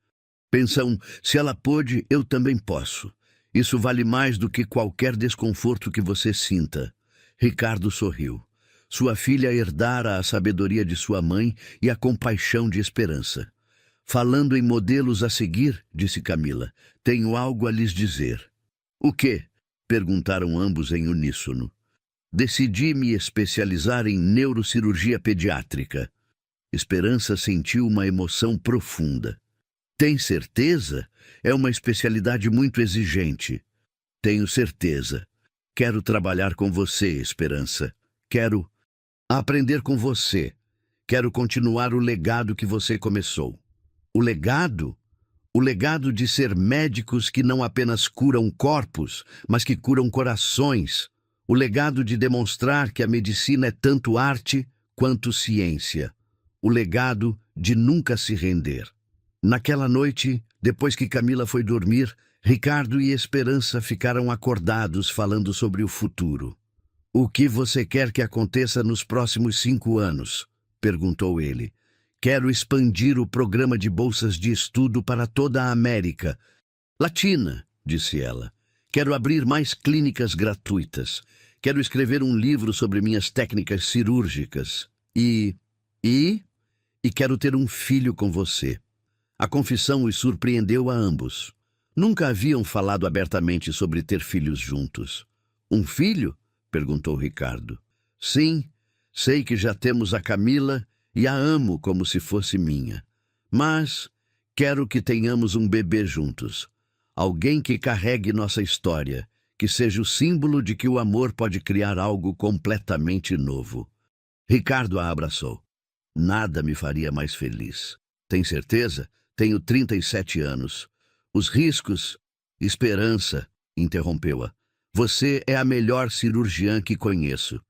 pensam, se ela pôde, eu também posso. Isso vale mais do que qualquer desconforto que você sinta. Ricardo sorriu. Sua filha herdara a sabedoria de sua mãe e a compaixão de Esperança. Falando em modelos a seguir, disse Camila, tenho algo a lhes dizer. O quê? Perguntaram ambos em uníssono. Decidi me especializar em neurocirurgia pediátrica. Esperança sentiu uma emoção profunda. Tem certeza? É uma especialidade muito exigente. Tenho certeza. Quero trabalhar com você, Esperança. Quero aprender com você. Quero continuar o legado que você começou. O legado? O legado de ser médicos que não apenas curam corpos, mas que curam corações. O legado de demonstrar que a medicina é tanto arte quanto ciência. O legado de nunca se render. Naquela noite, depois que Camila foi dormir, Ricardo e Esperança ficaram acordados falando sobre o futuro. O que você quer que aconteça nos próximos 5 anos? Perguntou ele. Quero expandir o programa de bolsas de estudo para toda a América Latina, disse ela. Quero abrir mais clínicas gratuitas. Quero escrever um livro sobre minhas técnicas cirúrgicas. E quero ter um filho com você. A confissão os surpreendeu a ambos. Nunca haviam falado abertamente sobre ter filhos juntos. Um filho? Perguntou Ricardo. Sim, sei que já temos a Camila e a amo como se fosse minha. Mas quero que tenhamos um bebê juntos. Alguém que carregue nossa história, que seja o símbolo de que o amor pode criar algo completamente novo. Ricardo a abraçou. Nada me faria mais feliz. Tem certeza? Tenho 37 anos. Os riscos... Esperança, interrompeu-a. Você é a melhor cirurgiã que conheço.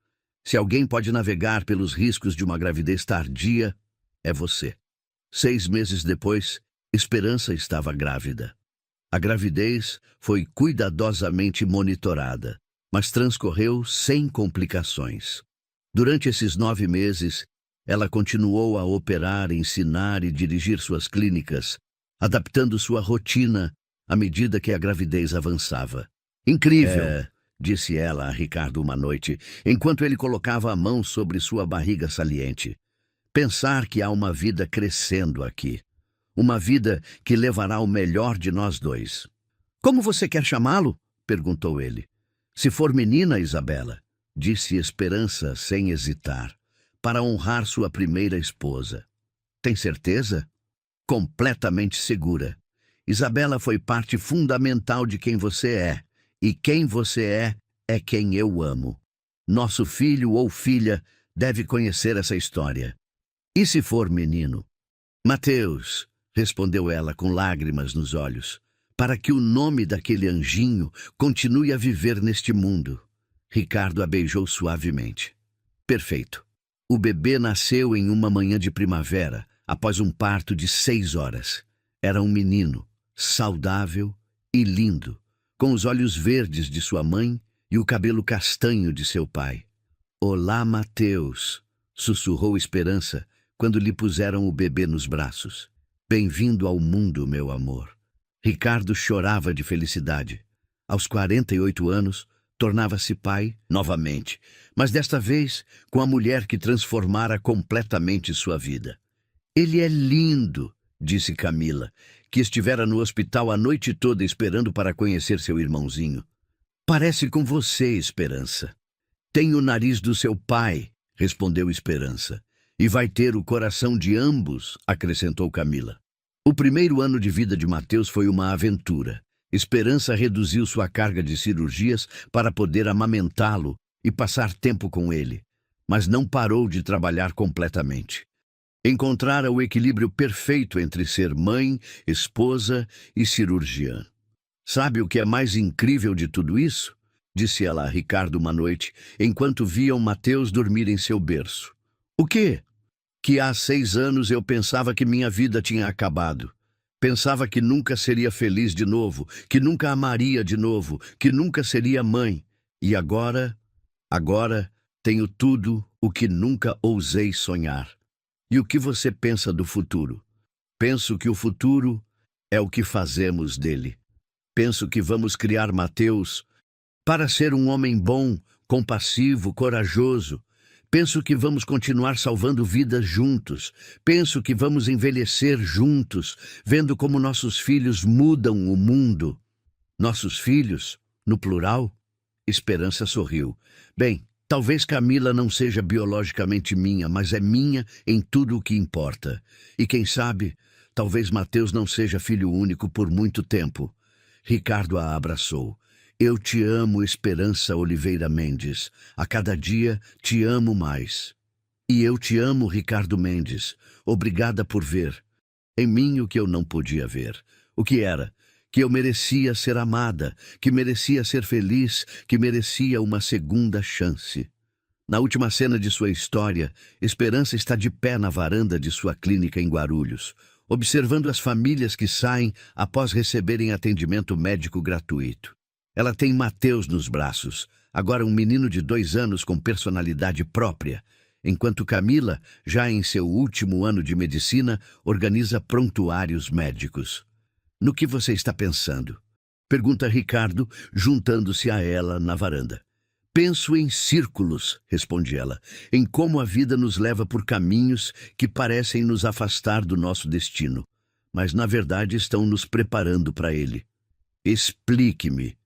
Se alguém pode navegar pelos riscos de uma gravidez tardia, é você. 6 meses depois, Esperança estava grávida. A gravidez foi cuidadosamente monitorada, mas transcorreu sem complicações. Durante esses 9 meses, ela continuou a operar, ensinar e dirigir suas clínicas, adaptando sua rotina à medida que a gravidez avançava. Incrível, disse ela a Ricardo uma noite, enquanto ele colocava a mão sobre sua barriga saliente. Pensar que há uma vida crescendo aqui. Uma vida que levará o melhor de nós dois. Como você quer chamá-lo? Perguntou ele. Se for menina, Isabela, disse Esperança sem hesitar, para honrar sua primeira esposa. Tem certeza? Completamente segura. Isabela foi parte fundamental de quem você é, e quem você é quem eu amo. Nosso filho ou filha deve conhecer essa história. E se for menino? Mateus, respondeu ela com lágrimas nos olhos, para que o nome daquele anjinho continue a viver neste mundo. Ricardo a beijou suavemente. Perfeito. O bebê nasceu em uma manhã de primavera, após um parto de 6 horas. Era um menino, saudável e lindo, com os olhos verdes de sua mãe e o cabelo castanho de seu pai. Olá, Mateus, sussurrou Esperança quando lhe puseram o bebê nos braços. Bem-vindo ao mundo, meu amor. Ricardo chorava de felicidade. Aos 48 anos, tornava-se pai novamente, mas desta vez com a mulher que transformara completamente sua vida. Ele é lindo, disse Camila, que estivera no hospital a noite toda esperando para conhecer seu irmãozinho. Parece com você, Esperança. Tem o nariz do seu pai, respondeu Esperança. E vai ter o coração de ambos, acrescentou Camila. O primeiro ano de vida de Mateus foi uma aventura. Esperança reduziu sua carga de cirurgias para poder amamentá-lo e passar tempo com ele, mas não parou de trabalhar completamente. Encontrara o equilíbrio perfeito entre ser mãe, esposa e cirurgiã. Sabe o que é mais incrível de tudo isso? Disse ela a Ricardo uma noite, enquanto viam Mateus dormir em seu berço. O quê? Que há 6 anos eu pensava que minha vida tinha acabado. Pensava que nunca seria feliz de novo, que nunca amaria de novo, que nunca seria mãe. E agora tenho tudo o que nunca ousei sonhar. E o que você pensa do futuro? Penso que o futuro é o que fazemos dele. Penso que vamos criar Mateus para ser um homem bom, compassivo, corajoso. Penso que vamos continuar salvando vidas juntos. Penso que vamos envelhecer juntos, vendo como nossos filhos mudam o mundo. Nossos filhos, no plural? Esperança sorriu. Bem, talvez Camila não seja biologicamente minha, mas é minha em tudo o que importa. E quem sabe, talvez Mateus não seja filho único por muito tempo. Ricardo a abraçou. Eu te amo, Esperança Oliveira Mendes. A cada dia te amo mais. E eu te amo, Ricardo Mendes. Obrigada por ver em mim o que eu não podia ver. O que era? Que eu merecia ser amada, que merecia ser feliz, que merecia uma segunda chance. Na última cena de sua história, Esperança está de pé na varanda de sua clínica em Guarulhos, observando as famílias que saem após receberem atendimento médico gratuito. Ela tem Mateus nos braços, agora um menino de 2 anos com personalidade própria, enquanto Camila, já em seu último ano de medicina, organiza prontuários médicos. No que você está pensando? Pergunta Ricardo, juntando-se a ela na varanda. Penso em círculos, responde ela, em como a vida nos leva por caminhos que parecem nos afastar do nosso destino, mas na verdade estão nos preparando para ele. Explique-me.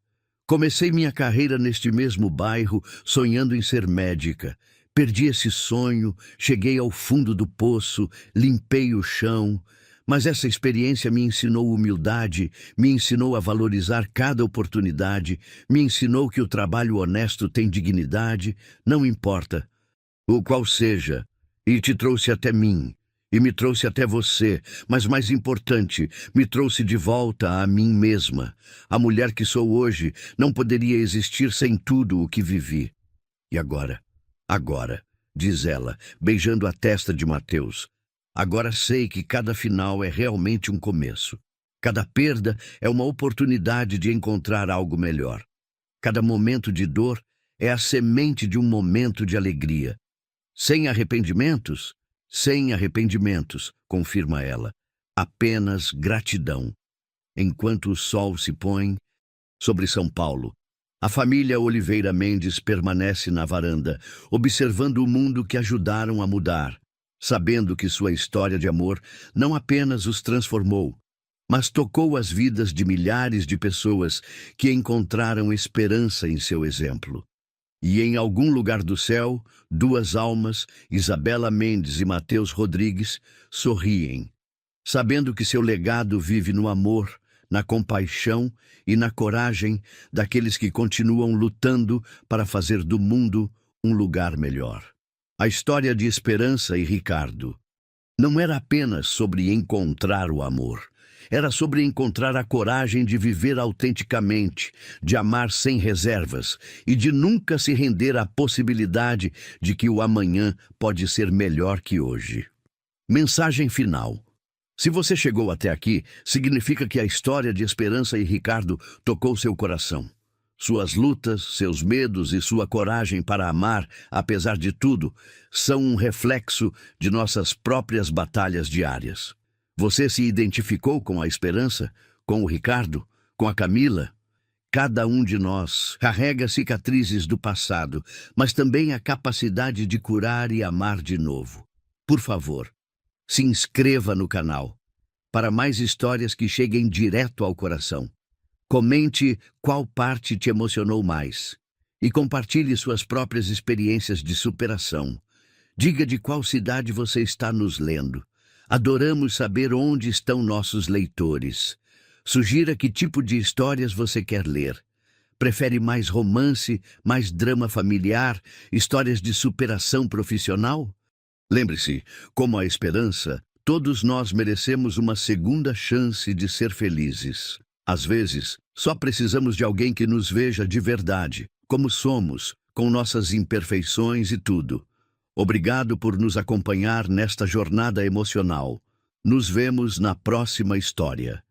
Comecei minha carreira neste mesmo bairro, sonhando em ser médica. Perdi esse sonho, cheguei ao fundo do poço, limpei o chão. Mas essa experiência me ensinou humildade, me ensinou a valorizar cada oportunidade, me ensinou que o trabalho honesto tem dignidade, não importa o qual seja, e te trouxe até mim. E me trouxe até você, mas mais importante, me trouxe de volta a mim mesma. A mulher que sou hoje não poderia existir sem tudo o que vivi. E agora, diz ela, beijando a testa de Mateus, agora sei que cada final é realmente um começo. Cada perda é uma oportunidade de encontrar algo melhor. Cada momento de dor é a semente de um momento de alegria. Sem arrependimentos? Sem arrependimentos, confirma ela. Apenas gratidão. Enquanto o sol se põe sobre São Paulo, a família Oliveira Mendes permanece na varanda, observando o mundo que ajudaram a mudar, sabendo que sua história de amor não apenas os transformou, mas tocou as vidas de milhares de pessoas que encontraram esperança em seu exemplo. E em algum lugar do céu, duas almas, Isabela Mendes e Mateus Rodrigues, sorriem, sabendo que seu legado vive no amor, na compaixão e na coragem daqueles que continuam lutando para fazer do mundo um lugar melhor. A história de Esperança e Ricardo não era apenas sobre encontrar o amor. Era sobre encontrar a coragem de viver autenticamente, de amar sem reservas e de nunca se render à possibilidade de que o amanhã pode ser melhor que hoje. Mensagem final. Se você chegou até aqui, significa que a história de Esperança e Ricardo tocou seu coração. Suas lutas, seus medos e sua coragem para amar, apesar de tudo, são um reflexo de nossas próprias batalhas diárias. Você se identificou com a Esperança, com o Ricardo, com a Camila? Cada um de nós carrega cicatrizes do passado, mas também a capacidade de curar e amar de novo. Por favor, se inscreva no canal para mais histórias que cheguem direto ao coração. Comente qual parte te emocionou mais e compartilhe suas próprias experiências de superação. Diga de qual cidade você está nos lendo. Adoramos saber onde estão nossos leitores. Sugira que tipo de histórias você quer ler. Prefere mais romance, mais drama familiar, histórias de superação profissional? Lembre-se, como a Esperança, todos nós merecemos uma segunda chance de ser felizes. Às vezes, só precisamos de alguém que nos veja de verdade, como somos, com nossas imperfeições e tudo. Obrigado por nos acompanhar nesta jornada emocional. Nos vemos na próxima história.